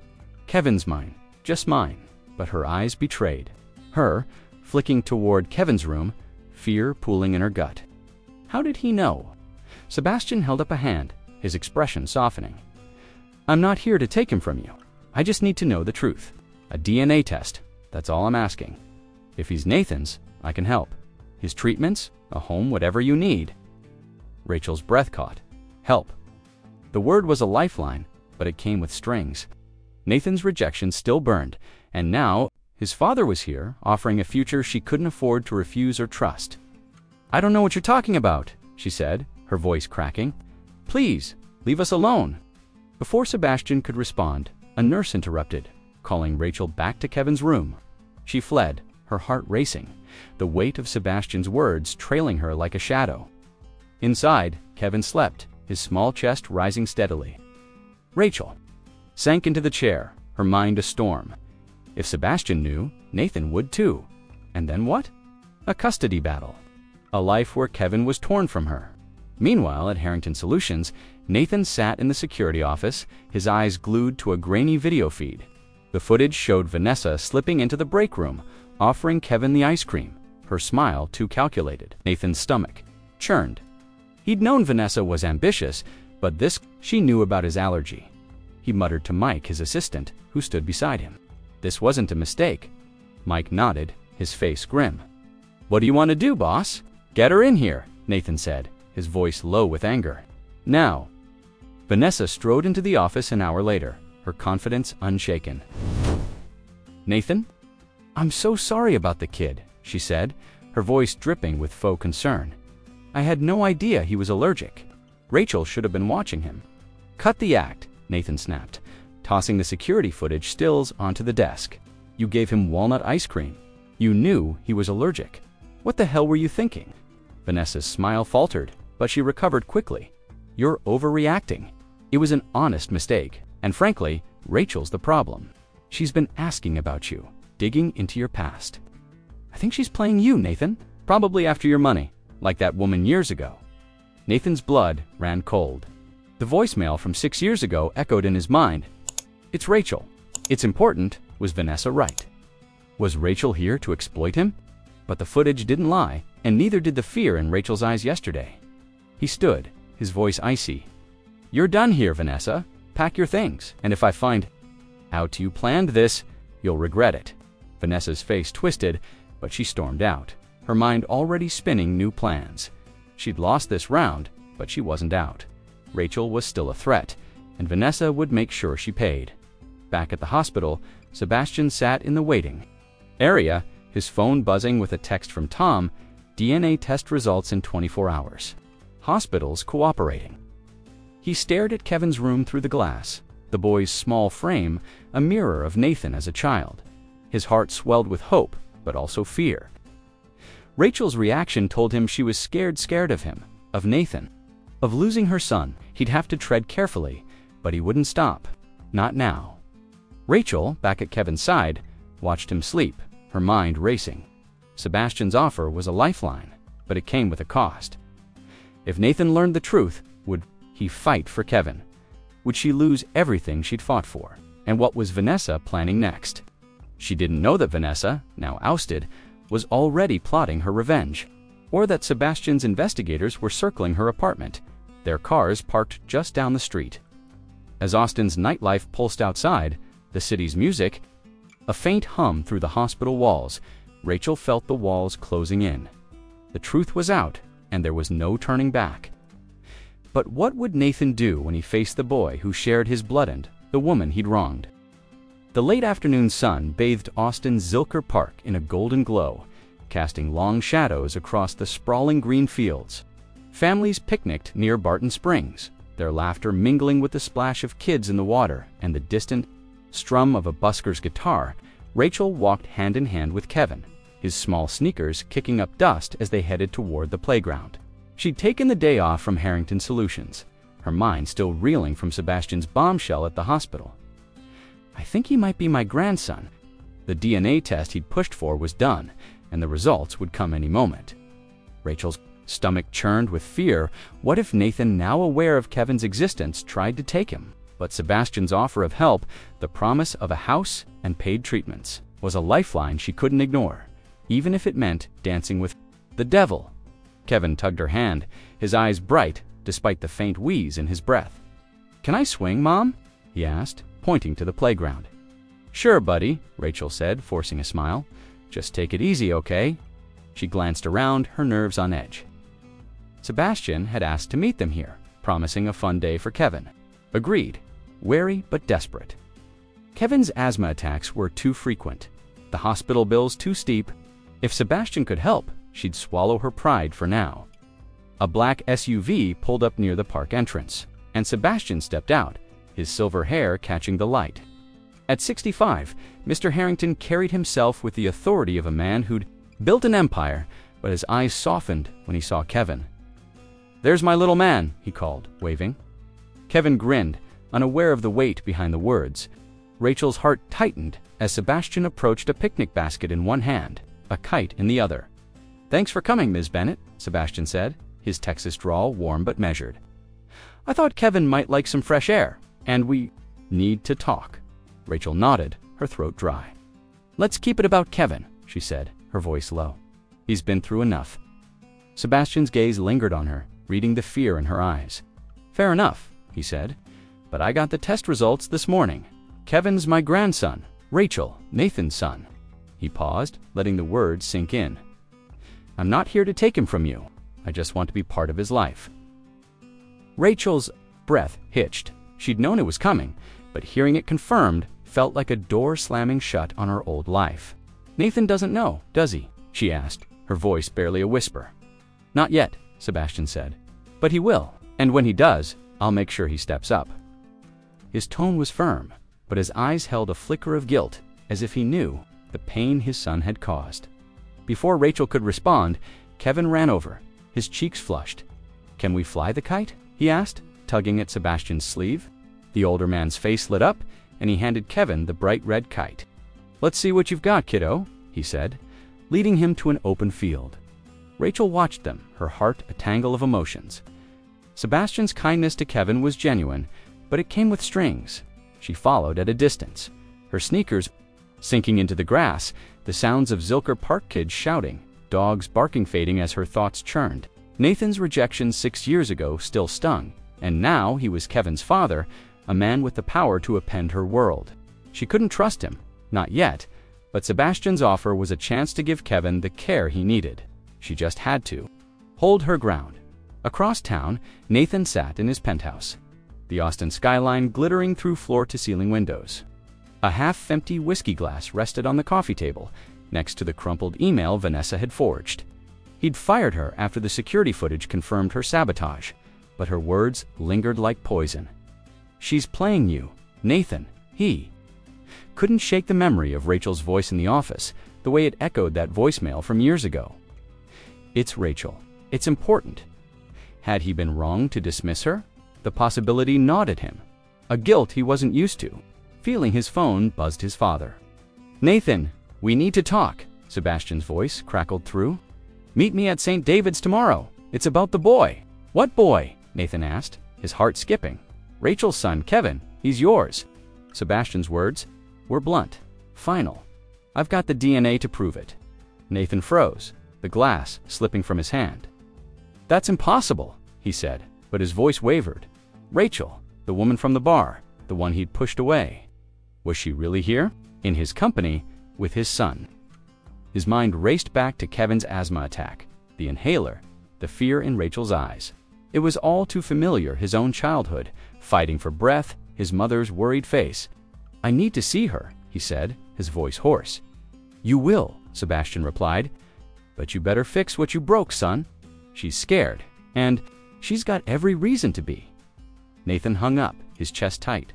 "Kevin's mine, just mine." But her eyes betrayed her, flicking toward Kevin's room, fear pooling in her gut. How did he know? Sebastian held up a hand, his expression softening. "I'm not here to take him from you. I just need to know the truth. A DNA test, that's all I'm asking. If he's Nathan's, I can help. His treatments, a home, whatever you need." Rachel's breath caught. Help. The word was a lifeline, but it came with strings. Nathan's rejection still burned, and now his father was here, offering a future she couldn't afford to refuse or trust. "I don't know what you're talking about," she said, her voice cracking. "Please, leave us alone." Before Sebastian could respond, a nurse interrupted, calling Rachel back to Kevin's room. She fled, her heart racing, the weight of Sebastian's words trailing her like a shadow. Inside, Kevin slept, his small chest rising steadily. Rachel sank into the chair, her mind a storm. If Sebastian knew, Nathan would too. And then what? A custody battle. A life where Kevin was torn from her. Meanwhile, at Harrington Solutions, Nathan sat in the security office, his eyes glued to a grainy video feed. The footage showed Vanessa slipping into the break room, offering Kevin the ice cream, her smile too calculated. Nathan's stomach churned. He'd known Vanessa was ambitious, but this she knew about his allergy. He muttered to Mike, his assistant, who stood beside him. This wasn't a mistake. Mike nodded, his face grim. "What do you want to do, boss?" "Get her in here," Nathan said, his voice low with anger. "Now." Vanessa strode into the office an hour later, her confidence unshaken. Nathan? I'm so sorry about the kid, she said, her voice dripping with faux concern. I had no idea he was allergic. Rachel should have been watching him. Cut the act, Nathan snapped, tossing the security footage stills onto the desk. You gave him walnut ice cream. You knew he was allergic. What the hell were you thinking? Vanessa's smile faltered, but she recovered quickly. You're overreacting. It was an honest mistake, and frankly, Rachel's the problem. She's been asking about you, digging into your past. I think she's playing you, Nathan. Probably after your money, like that woman years ago. Nathan's blood ran cold. The voicemail from 6 years ago echoed in his mind. It's Rachel. It's important. Was Vanessa right? Was Rachel here to exploit him? But the footage didn't lie, and neither did the fear in Rachel's eyes yesterday. He stood, his voice icy. You're done here, Vanessa. Pack your things, and if I find out you planned this, you'll regret it. Vanessa's face twisted, but she stormed out, her mind already spinning new plans. She'd lost this round, but she wasn't out. Rachel was still a threat, and Vanessa would make sure she paid. Back at the hospital, Sebastian sat in the waiting area, his phone buzzing with a text from Tom, DNA test results in 24 hours. Hospitals cooperating. He stared at Kevin's room through the glass, the boy's small frame, a mirror of Nathan as a child. His heart swelled with hope, but also fear. Rachel's reaction told him she was scared of him, of Nathan, of losing her son. He'd have to tread carefully, but he wouldn't stop. Not now. Rachel, back at Kevin's side, watched him sleep, her mind racing. Sebastian's offer was a lifeline, but it came with a cost. If Nathan learned the truth, would he fight for Kevin? Would she lose everything she'd fought for? And what was Vanessa planning next? She didn't know that Vanessa, now ousted, was already plotting her revenge, or that Sebastian's investigators were circling her apartment, their cars parked just down the street. As Austin's nightlife pulsed outside, the city's music, a faint hum through the hospital walls, Rachel felt the walls closing in. The truth was out, and there was no turning back. But what would Nathan do when he faced the boy who shared his blood and the woman he'd wronged? The late afternoon sun bathed Austin's Zilker Park in a golden glow, casting long shadows across the sprawling green fields. Families picnicked near Barton Springs, their laughter mingling with the splash of kids in the water and the distant strum of a busker's guitar. Rachel walked hand in hand with Kevin, his small sneakers kicking up dust as they headed toward the playground. She'd taken the day off from Harrington Solutions, her mind still reeling from Sebastian's bombshell at the hospital. I think he might be my grandson. The DNA test he'd pushed for was done, and the results would come any moment. Rachel's stomach churned with fear. What if Nathan, now aware of Kevin's existence, tried to take him? But Sebastian's offer of help, the promise of a house and paid treatments, was a lifeline she couldn't ignore, even if it meant dancing with the devil. Kevin tugged her hand, his eyes bright despite the faint wheeze in his breath. Can I swing, Mom? He asked, pointing to the playground. Sure, buddy, Rachel said, forcing a smile. Just take it easy, okay? She glanced around, her nerves on edge. Sebastian had asked to meet them here, promising a fun day for Kevin. Agreed, wary but desperate. Kevin's asthma attacks were too frequent, the hospital bills too steep. If Sebastian could help, she'd swallow her pride for now. A black SUV pulled up near the park entrance, and Sebastian stepped out, his silver hair catching the light. At 65, Mr. Harrington carried himself with the authority of a man who'd built an empire, but his eyes softened when he saw Kevin. There's my little man, he called, waving. Kevin grinned, unaware of the weight behind the words. Rachel's heart tightened as Sebastian approached a picnic basket in one hand, a kite in the other. Thanks for coming, Ms. Bennett, Sebastian said, his Texas drawl warm but measured. I thought Kevin might like some fresh air, and we need to talk. Rachel nodded, her throat dry. Let's keep it about Kevin, she said, her voice low. He's been through enough. Sebastian's gaze lingered on her, reading the fear in her eyes. Fair enough, he said, but I got the test results this morning. Kevin's my grandson, Rachel, Nathan's son. He paused, letting the words sink in. I'm not here to take him from you. I just want to be part of his life. Rachel's breath hitched. She'd known it was coming, but hearing it confirmed felt like a door slamming shut on her old life. "Nathan doesn't know, does he?" she asked, her voice barely a whisper. "Not yet," Sebastian said. "But he will, and when he does, I'll make sure he steps up." His tone was firm, but his eyes held a flicker of guilt, as if he knew the pain his son had caused. Before Rachel could respond, Kevin ran over, his cheeks flushed. "Can we fly the kite?" he asked, tugging at Sebastian's sleeve. The older man's face lit up, and he handed Kevin the bright red kite. "Let's see what you've got, kiddo," he said, leading him to an open field. Rachel watched them, her heart a tangle of emotions. Sebastian's kindness to Kevin was genuine, but it came with strings. She followed at a distance, her sneakers sinking into the grass, the sounds of Zilker Park kids shouting, dogs barking fading as her thoughts churned. Nathan's rejection 6 years ago still stung, and now he was Kevin's father, a man with the power to upend her world. She couldn't trust him, not yet, but Sebastian's offer was a chance to give Kevin the care he needed. She just had to hold her ground. Across town, Nathan sat in his penthouse, the Austin skyline glittering through floor-to-ceiling windows. A half-empty whiskey glass rested on the coffee table, next to the crumpled email Vanessa had forged. He'd fired her after the security footage confirmed her sabotage, but her words lingered like poison. "She's playing you, Nathan," he couldn't shake the memory of Rachel's voice in the office, the way it echoed that voicemail from years ago. "It's Rachel. It's important." Had he been wrong to dismiss her? The possibility gnawed at him, a guilt he wasn't used to. Feeling his phone buzzed his father. "Nathan, we need to talk," Sebastian's voice crackled through. "Meet me at St. David's tomorrow. It's about the boy." "What boy?" Nathan asked, his heart skipping. "Rachel's son, Kevin. He's yours." Sebastian's words were blunt, final. "I've got the DNA to prove it." Nathan froze, the glass slipping from his hand. "That's impossible," he said, but his voice wavered. Rachel, the woman from the bar, the one he'd pushed away. Was she really here, in his company, with his son? His mind raced back to Kevin's asthma attack, the inhaler, the fear in Rachel's eyes. It was all too familiar, his own childhood, fighting for breath, his mother's worried face. "I need to see her," he said, his voice hoarse. "You will," Sebastian replied, "but you better fix what you broke, son. She's scared, and she's got every reason to be." Nathan hung up, his chest tight.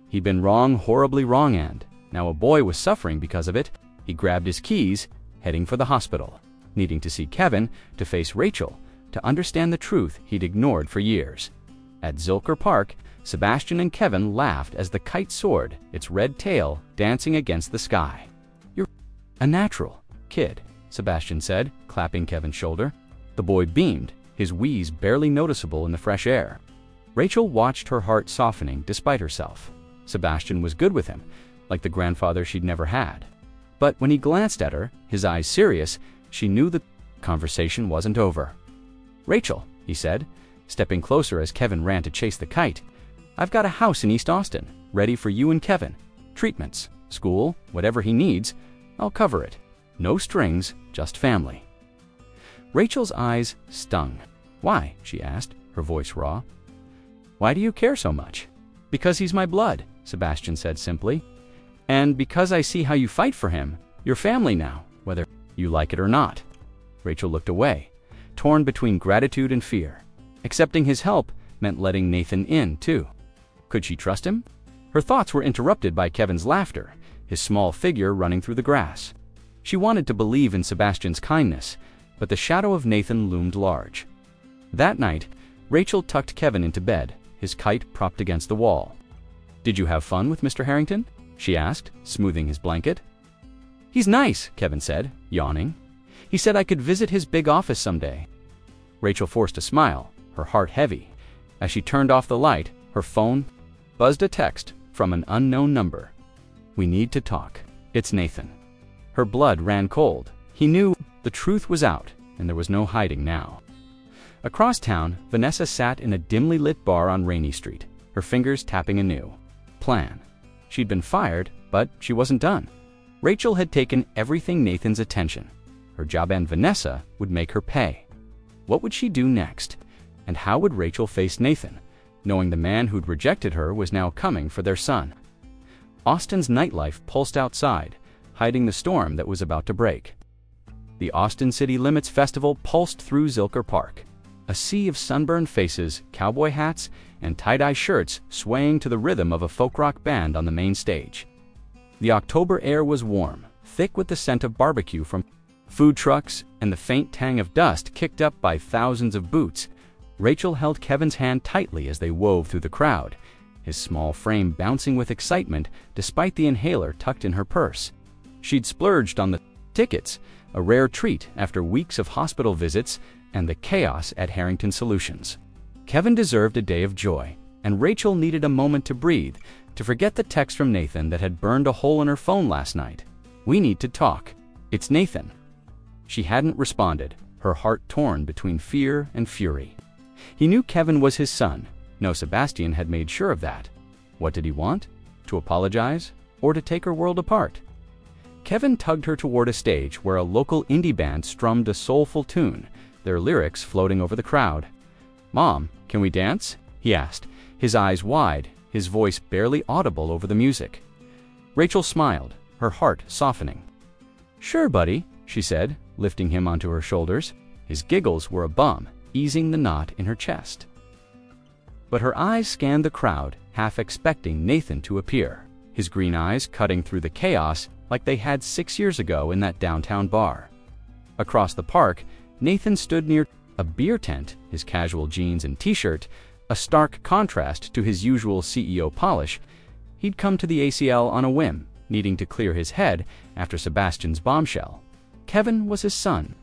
He'd been wrong, horribly wrong, and now a boy was suffering because of it. He grabbed his keys, heading for the hospital, needing to see Kevin, to face Rachel, to understand the truth he'd ignored for years. At Zilker Park, Sebastian and Kevin laughed as the kite soared, its red tail dancing against the sky. "You're a natural, kid," Sebastian said, clapping Kevin's shoulder. The boy beamed, his wheeze barely noticeable in the fresh air. Rachel watched, her heart softening despite herself. Sebastian was good with him, like the grandfather she'd never had. But when he glanced at her, his eyes serious, she knew the conversation wasn't over. "Rachel," he said, stepping closer as Kevin ran to chase the kite, "I've got a house in East Austin, ready for you and Kevin. Treatments, school, whatever he needs, I'll cover it. No strings, just family." Rachel's eyes stung. "Why?" she asked, her voice raw. "Why do you care so much?" "Because he's my blood," Sebastian said simply. "And because I see how you fight for him, your family now, whether you like it or not." Rachel looked away, torn between gratitude and fear. Accepting his help meant letting Nathan in, too. Could she trust him? Her thoughts were interrupted by Kevin's laughter, his small figure running through the grass. She wanted to believe in Sebastian's kindness, but the shadow of Nathan loomed large. That night, Rachel tucked Kevin into bed, his kite propped against the wall. "Did you have fun with Mr. Harrington?" she asked, smoothing his blanket. "He's nice," Kevin said, yawning. "He said I could visit his big office someday." Rachel forced a smile, her heart heavy. As she turned off the light, her phone buzzed a text from an unknown number. "We need to talk. It's Nathan." Her blood ran cold. He knew the truth was out, and there was no hiding now. Across town, Vanessa sat in a dimly lit bar on Rainy Street, her fingers tapping a new plan. She'd been fired, but she wasn't done. Rachel had taken everything Nathan's attention. Her job, and Vanessa would make her pay. What would she do next? And how would Rachel face Nathan, knowing the man who'd rejected her was now coming for their son? Austin's nightlife pulsed outside, hiding the storm that was about to break. The Austin City Limits Festival pulsed through Zilker Park, a sea of sunburned faces, cowboy hats, and tie-dye shirts swaying to the rhythm of a folk rock band on the main stage. The October air was warm, thick with the scent of barbecue from food trucks and the faint tang of dust kicked up by thousands of boots. Rachel held Kevin's hand tightly as they wove through the crowd, his small frame bouncing with excitement despite the inhaler tucked in her purse. She'd splurged on the tickets, a rare treat after weeks of hospital visits and the chaos at Harrington Solutions. Kevin deserved a day of joy, and Rachel needed a moment to breathe, to forget the text from Nathan that had burned a hole in her phone last night. "We need to talk. It's Nathan." She hadn't responded, her heart torn between fear and fury. He knew Kevin was his son. No, Sebastian had made sure of that. What did he want? To apologize? Or to take her world apart? Kevin tugged her toward a stage where a local indie band strummed a soulful tune, their lyrics floating over the crowd. "Mom, can we dance?" he asked, his eyes wide, his voice barely audible over the music. Rachel smiled, her heart softening. "Sure, buddy," she said, lifting him onto her shoulders. His giggles were a balm, easing the knot in her chest. But her eyes scanned the crowd, half expecting Nathan to appear, his green eyes cutting through the chaos like they had 6 years ago in that downtown bar. Across the park, Nathan stood near a beer tent, his casual jeans and t-shirt, a stark contrast to his usual CEO polish. He'd come to the ACL on a whim, needing to clear his head after Sebastian's bombshell. Kevin was his son.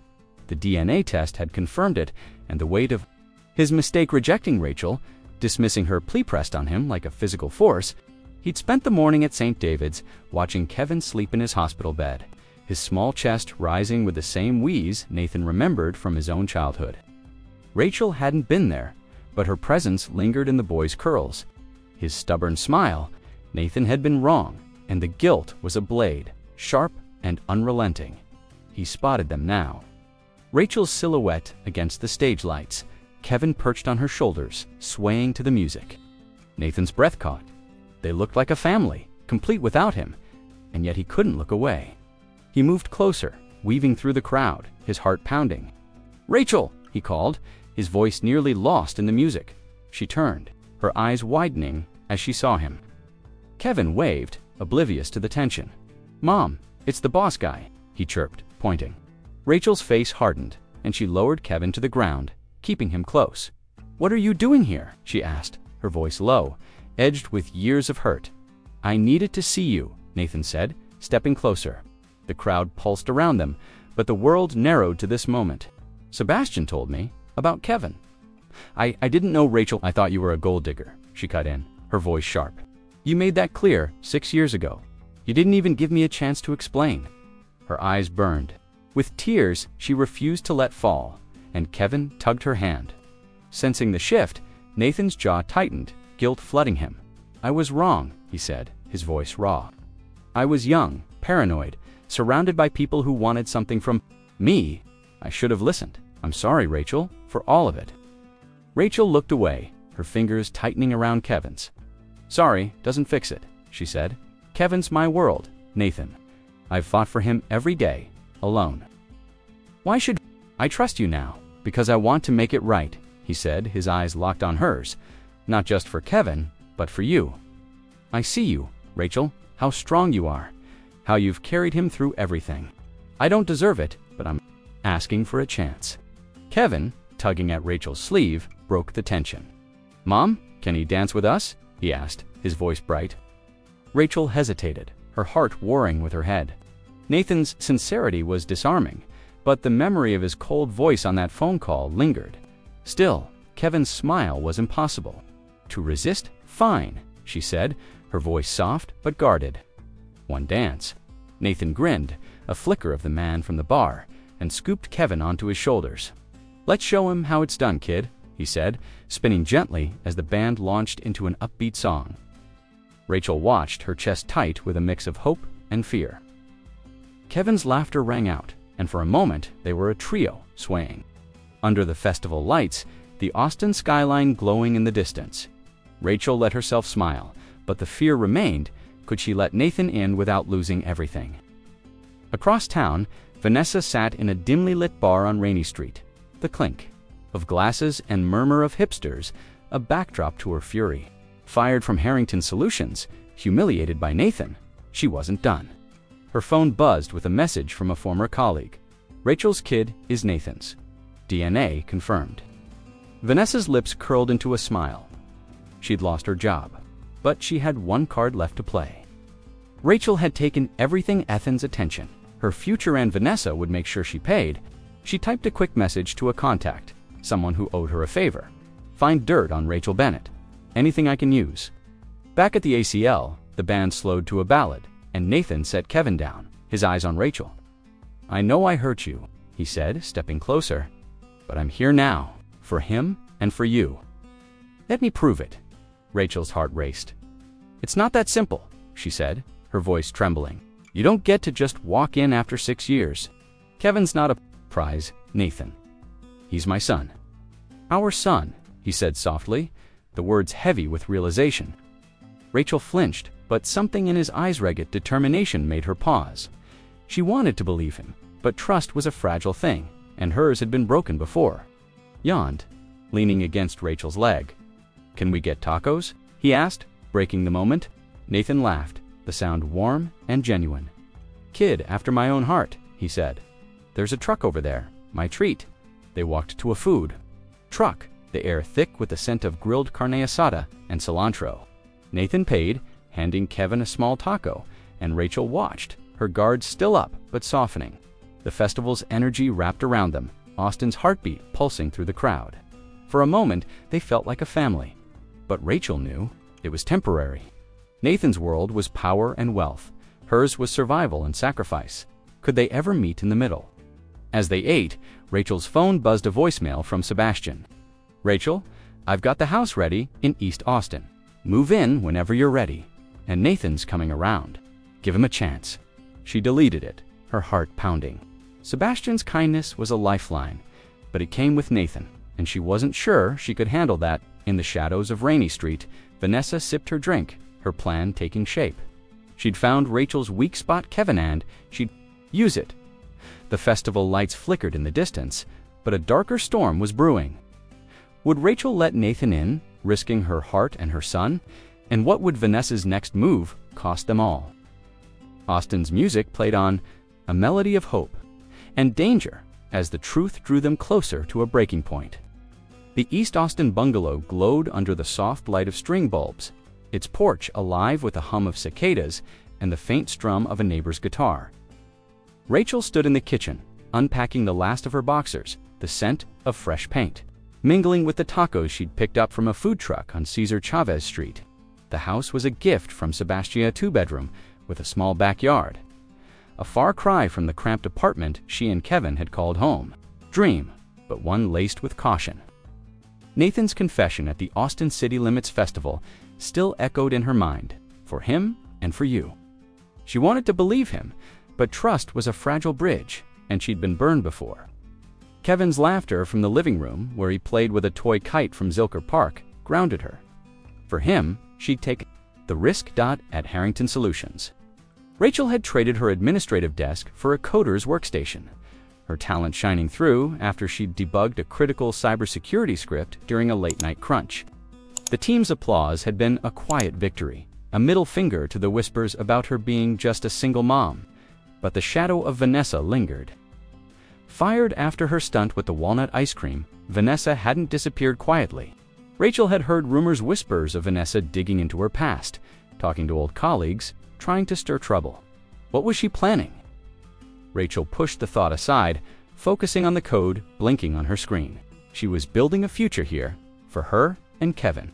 The DNA test had confirmed it, and the weight of his mistake rejecting Rachel, dismissing her plea pressed on him like a physical force. He'd spent the morning at St. David's, watching Kevin sleep in his hospital bed, his small chest rising with the same wheeze Nathan remembered from his own childhood. Rachel hadn't been there, but her presence lingered in the boy's curls. His stubborn smile. Nathan had been wrong, and the guilt was a blade, sharp and unrelenting. He spotted them now. Rachel's silhouette against the stage lights, Kevin perched on her shoulders, swaying to the music. Nathan's breath caught. They looked like a family, complete without him, and yet he couldn't look away. He moved closer, weaving through the crowd, his heart pounding. "Rachel!" he called, his voice nearly lost in the music. She turned, her eyes widening as she saw him. Kevin waved, oblivious to the tension. "Mom, it's the boss guy," he chirped, pointing. Rachel's face hardened, and she lowered Kevin to the ground, keeping him close. "What are you doing here?" she asked, her voice low, edged with years of hurt. "I needed to see you," Nathan said, stepping closer. The crowd pulsed around them, but the world narrowed to this moment. "Sebastian told me about Kevin." I didn't know, Rachel. I thought you were a gold digger," she cut in, her voice sharp. "You made that clear 6 years ago. You didn't even give me a chance to explain." Her eyes burned. With tears she refused to let fall, and Kevin tugged her hand. Sensing the shift, Nathan's jaw tightened, guilt flooding him. "I was wrong," he said, his voice raw. "I was young, paranoid, surrounded by people who wanted something from me. I should have listened. I'm sorry, Rachel, for all of it." Rachel looked away, her fingers tightening around Kevin's. "Sorry, doesn't fix it," she said. "Kevin's my world, Nathan. I've fought for him every day, alone." "Why should I trust you now?" "Because I want to make it right," he said, his eyes locked on hers. "Not just for Kevin, but for you. I see you, Rachel, how strong you are, how you've carried him through everything. I don't deserve it, but I'm asking for a chance." Kevin, tugging at Rachel's sleeve, broke the tension. "Mom, can he dance with us?" he asked, his voice bright. Rachel hesitated, her heart warring with her head. Nathan's sincerity was disarming, but the memory of his cold voice on that phone call lingered. Still, Kevin's smile was impossible. "To resist? Fine," she said, her voice soft but guarded. "One dance." Nathan grinned, a flicker of the man from the bar, and scooped Kevin onto his shoulders. "Let's show him how it's done, kid," he said, spinning gently as the band launched into an upbeat song. Rachel watched, her chest tight with a mix of hope and fear. Kevin's laughter rang out, and for a moment they were a trio, swaying. Under the festival lights, the Austin skyline glowing in the distance. Rachel let herself smile, but the fear remained. Could she let Nathan in without losing everything? Across town, Vanessa sat in a dimly lit bar on Rainy Street. The clink of glasses and murmur of hipsters, a backdrop to her fury. Fired from Harrington Solutions, humiliated by Nathan, she wasn't done. Her phone buzzed with a message from a former colleague. Rachel's kid is Nathan's. DNA confirmed. Vanessa's lips curled into a smile. She'd lost her job, but she had one card left to play. Rachel had taken everything Ethan's attention. Her future and Vanessa would make sure she paid. She typed a quick message to a contact, someone who owed her a favor. Find dirt on Rachel Bennett. Anything I can use. Back at the ACL, the band slowed to a ballad, and Nathan set Kevin down, his eyes on Rachel. I know I hurt you, he said, stepping closer, but I'm here now, for him and for you. Let me prove it. Rachel's heart raced. It's not that simple, she said, her voice trembling. You don't get to just walk in after 6 years. Kevin's not a prize, Nathan. He's my son. Our son, he said softly, the words heavy with realization. Rachel flinched, but something in his eyes ragged determination made her pause. She wanted to believe him, but trust was a fragile thing, and hers had been broken before. Yawned, leaning against Rachel's leg. Can we get tacos? He asked, breaking the moment. Nathan laughed, the sound warm and genuine. Kid after my own heart, he said. There's a truck over there, my treat. They walked to a food truck, the air thick with the scent of grilled carne asada and cilantro. Nathan paid, handing Kevin a small taco, and Rachel watched, her guard still up but softening. The festival's energy wrapped around them, Austin's heartbeat pulsing through the crowd. For a moment, they felt like a family. But Rachel knew it was temporary. Nathan's world was power and wealth. Hers was survival and sacrifice. Could they ever meet in the middle? As they ate, Rachel's phone buzzed a voicemail from Sebastian. Rachel, I've got the house ready in East Austin. Move in whenever you're ready. And Nathan's coming around. Give him a chance. She deleted it, her heart pounding. Sebastian's kindness was a lifeline, but it came with Nathan, and she wasn't sure she could handle that. In the shadows of Rainy Street, Vanessa sipped her drink, her plan taking shape. She'd found Rachel's weak spot, Kevin, and she'd use it. The festival lights flickered in the distance, but a darker storm was brewing. Would Rachel let Nathan in, risking her heart and her son? And what would Vanessa's next move cost them all? Austin's music played on, a melody of hope and danger as the truth drew them closer to a breaking point. The East Austin bungalow glowed under the soft light of string bulbs, its porch alive with a hum of cicadas and the faint strum of a neighbor's guitar. Rachel stood in the kitchen, unpacking the last of her boxers, the scent of fresh paint, mingling with the tacos she'd picked up from a food truck on Cesar Chavez Street. The house was a gift from Sebastian, a 2-bedroom with a small backyard. A far cry from the cramped apartment she and Kevin had called home. Dream, but one laced with caution. Nathan's confession at the Austin City Limits Festival still echoed in her mind, for him and for you. She wanted to believe him, but trust was a fragile bridge, and she'd been burned before. Kevin's laughter from the living room, where he played with a toy kite from Zilker Park, grounded her. For him, she'd take the risk. At Harrington Solutions. Rachel had traded her administrative desk for a coder's workstation, her talent shining through after she'd debugged a critical cybersecurity script during a late-night crunch. The team's applause had been a quiet victory, a middle finger to the whispers about her being just a single mom. But the shadow of Vanessa lingered. Fired after her stunt with the walnut ice cream, Vanessa hadn't disappeared quietly. Rachel had heard whispers of Vanessa digging into her past, talking to old colleagues, trying to stir trouble. What was she planning? Rachel pushed the thought aside, focusing on the code blinking on her screen. She was building a future here, for her and Kevin,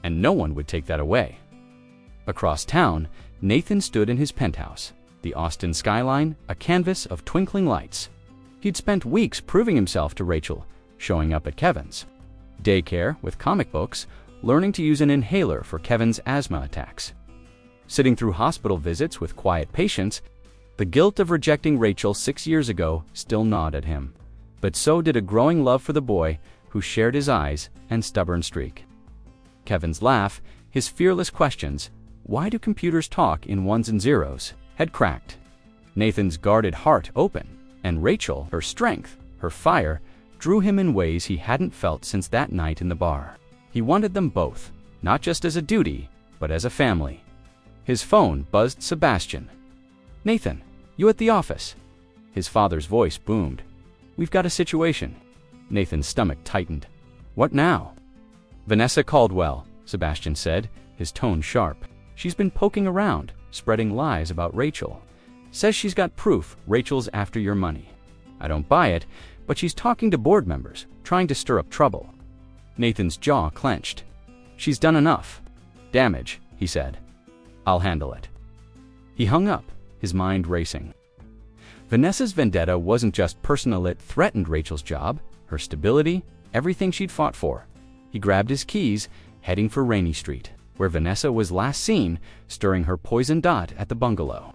and no one would take that away. Across town, Nathan stood in his penthouse, the Austin skyline a canvas of twinkling lights. He'd spent weeks proving himself to Rachel, showing up at Kevin's daycare with comic books, learning to use an inhaler for Kevin's asthma attacks, sitting through hospital visits with quiet patients. The guilt of rejecting Rachel 6 years ago still gnawed at him, but so did a growing love for the boy who shared his eyes and stubborn streak. Kevin's laugh, his fearless questions, Why do computers talk in ones and zeros? Had cracked. Nathan's guarded heart open, and Rachel, her strength, her fire, drew him in ways he hadn't felt since that night in the bar. He wanted them both, not just as a duty, but as a family. His phone buzzed Sebastian. "Nathan, you at the office?" His father's voice boomed. "We've got a situation." Nathan's stomach tightened. "What now?" "Vanessa Caldwell," Sebastian said, his tone sharp. "She's been poking around, spreading lies about Rachel. Says she's got proof Rachel's after your money. I don't buy it, but she's talking to board members, trying to stir up trouble." Nathan's jaw clenched. "She's done enough damage," he said. "I'll handle it." He hung up, his mind racing. Vanessa's vendetta wasn't just personal, it threatened Rachel's job, her stability, everything she'd fought for. He grabbed his keys, heading for Rainy Street, where Vanessa was last seen, stirring her poison dot at the bungalow.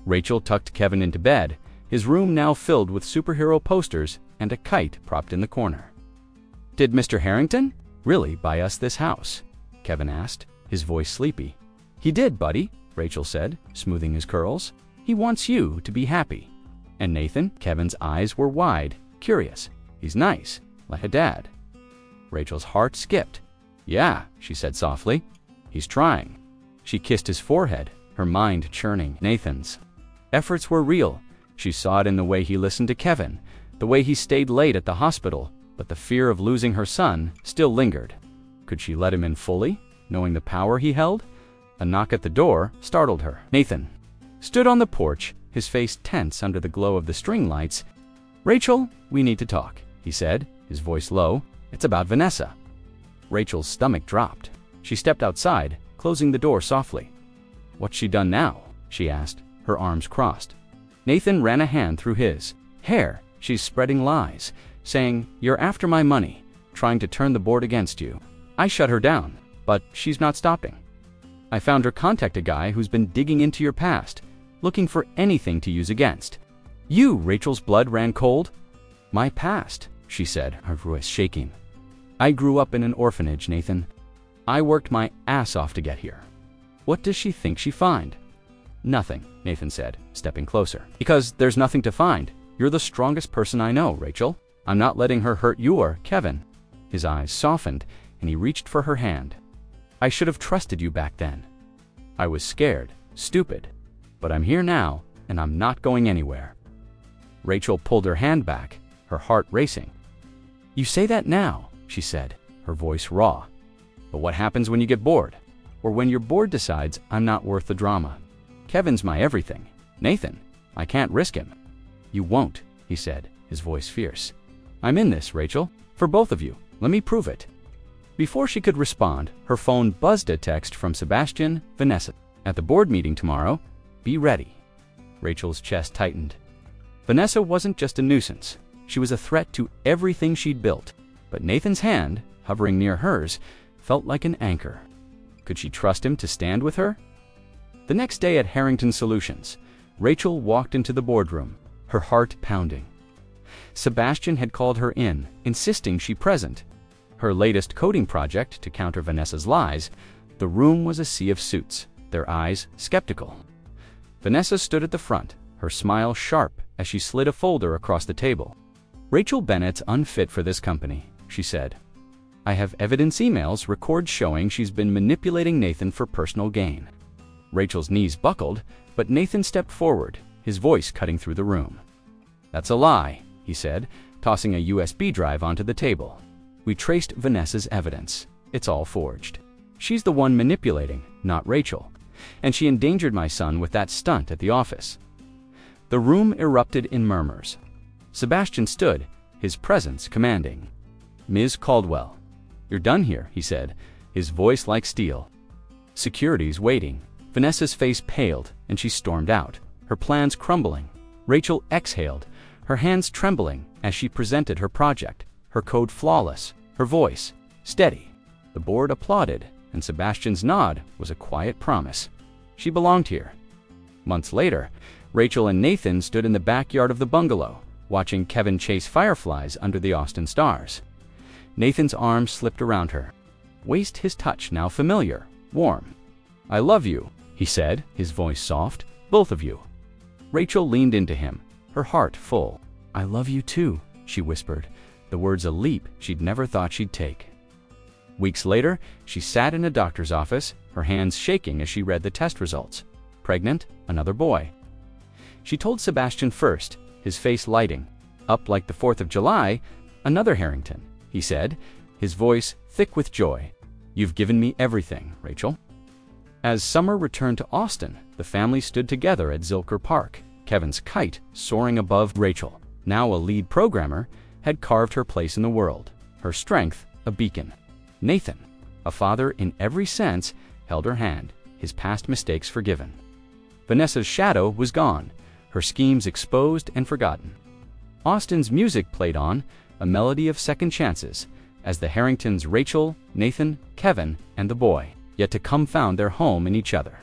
Rachel tucked Kevin into bed, his room now filled with superhero posters and a kite propped in the corner. "Did Mr. Harrington really buy us this house?" Kevin asked, his voice sleepy. "He did, buddy," Rachel said, smoothing his curls. "He wants you to be happy." "And Nathan?" Kevin's eyes were wide, curious. "He's nice, like a dad." Rachel's heart skipped. "Yeah," she said softly. "He's trying." She kissed his forehead, her mind churning. Nathan's efforts were real. She saw it in the way he listened to Kevin, the way he stayed late at the hospital, but the fear of losing her son still lingered. Could she let him in fully, knowing the power he held? A knock at the door startled her. Nathan stood on the porch, his face tense under the glow of the string lights. "Rachel, we need to talk," he said, his voice low. "It's about Vanessa." Rachel's stomach dropped. She stepped outside, closing the door softly. "What's she done now?" she asked, her arms crossed. Nathan ran a hand through his hair. "She's spreading lies, saying you're after my money, trying to turn the board against you. I shut her down, but she's not stopping. I found her contact a guy who's been digging into your past, looking for anything to use against you." Rachel's blood ran cold. "My past," she said, her voice shaking. "I grew up in an orphanage, Nathan. I worked my ass off to get here. What does she think she find?" "Nothing," Nathan said, stepping closer. "Because there's nothing to find. You're the strongest person I know, Rachel. I'm not letting her hurt you or Kevin." His eyes softened, and he reached for her hand. "I should have trusted you back then. I was scared, stupid. But I'm here now, and I'm not going anywhere." Rachel pulled her hand back, her heart racing. "You say that now," she said, her voice raw. "But what happens when you get bored? Or when your board decides I'm not worth the drama? Kevin's my everything. Nathan, I can't risk him." "You won't," he said, his voice fierce. "I'm in this, Rachel, for both of you. Let me prove it." Before she could respond, her phone buzzed a text from Sebastian. "Vanessa, at the board meeting tomorrow, be ready." Rachel's chest tightened. Vanessa wasn't just a nuisance. She was a threat to everything she'd built. But Nathan's hand, hovering near hers, felt like an anchor. Could she trust him to stand with her? The next day at Harrington Solutions, Rachel walked into the boardroom, her heart pounding. Sebastian had called her in, insisting she present. Her latest coding project to counter Vanessa's lies. The room was a sea of suits, their eyes skeptical. Vanessa stood at the front, her smile sharp as she slid a folder across the table. "Rachel Bennett's unfit for this company," she said. "I have evidence emails record showing she's been manipulating Nathan for personal gain." Rachel's knees buckled, but Nathan stepped forward, his voice cutting through the room. "That's a lie," he said, tossing a USB drive onto the table. "We traced Vanessa's evidence. It's all forged. She's the one manipulating, not Rachel. And she endangered my son with that stunt at the office." The room erupted in murmurs. Sebastian stood, his presence commanding. "Ms. Caldwell, you're done here," he said, his voice like steel. "Security's waiting." Vanessa's face paled, and she stormed out, her plans crumbling. Rachel exhaled, her hands trembling as she presented her project, her code flawless, her voice steady. The board applauded, and Sebastian's nod was a quiet promise. She belonged here. Months later, Rachel and Nathan stood in the backyard of the bungalow, watching Kevin chase fireflies under the Austin stars. Nathan's arm slipped around her, waist his touch now familiar, warm. "I love you," he said, his voice soft. "Both of you." Rachel leaned into him, her heart full. "I love you too," she whispered, the words a leap she'd never thought she'd take. Weeks later, she sat in a doctor's office, her hands shaking as she read the test results. Pregnant, another boy. She told Sebastian first, his face lighting. "Up like the 4th of July, another Harrington," he said, his voice thick with joy. "You've given me everything, Rachel." As summer returned to Austin, the family stood together at Zilker Park. Kevin's kite, soaring above Rachel, now a lead programmer, had carved her place in the world, her strength a beacon. Nathan, a father in every sense, held her hand, his past mistakes forgiven. Vanessa's shadow was gone, her schemes exposed and forgotten. Austin's music played on, a melody of second chances, as the Harringtons Rachel, Nathan, Kevin, and the boy, yet to come found their home in each other.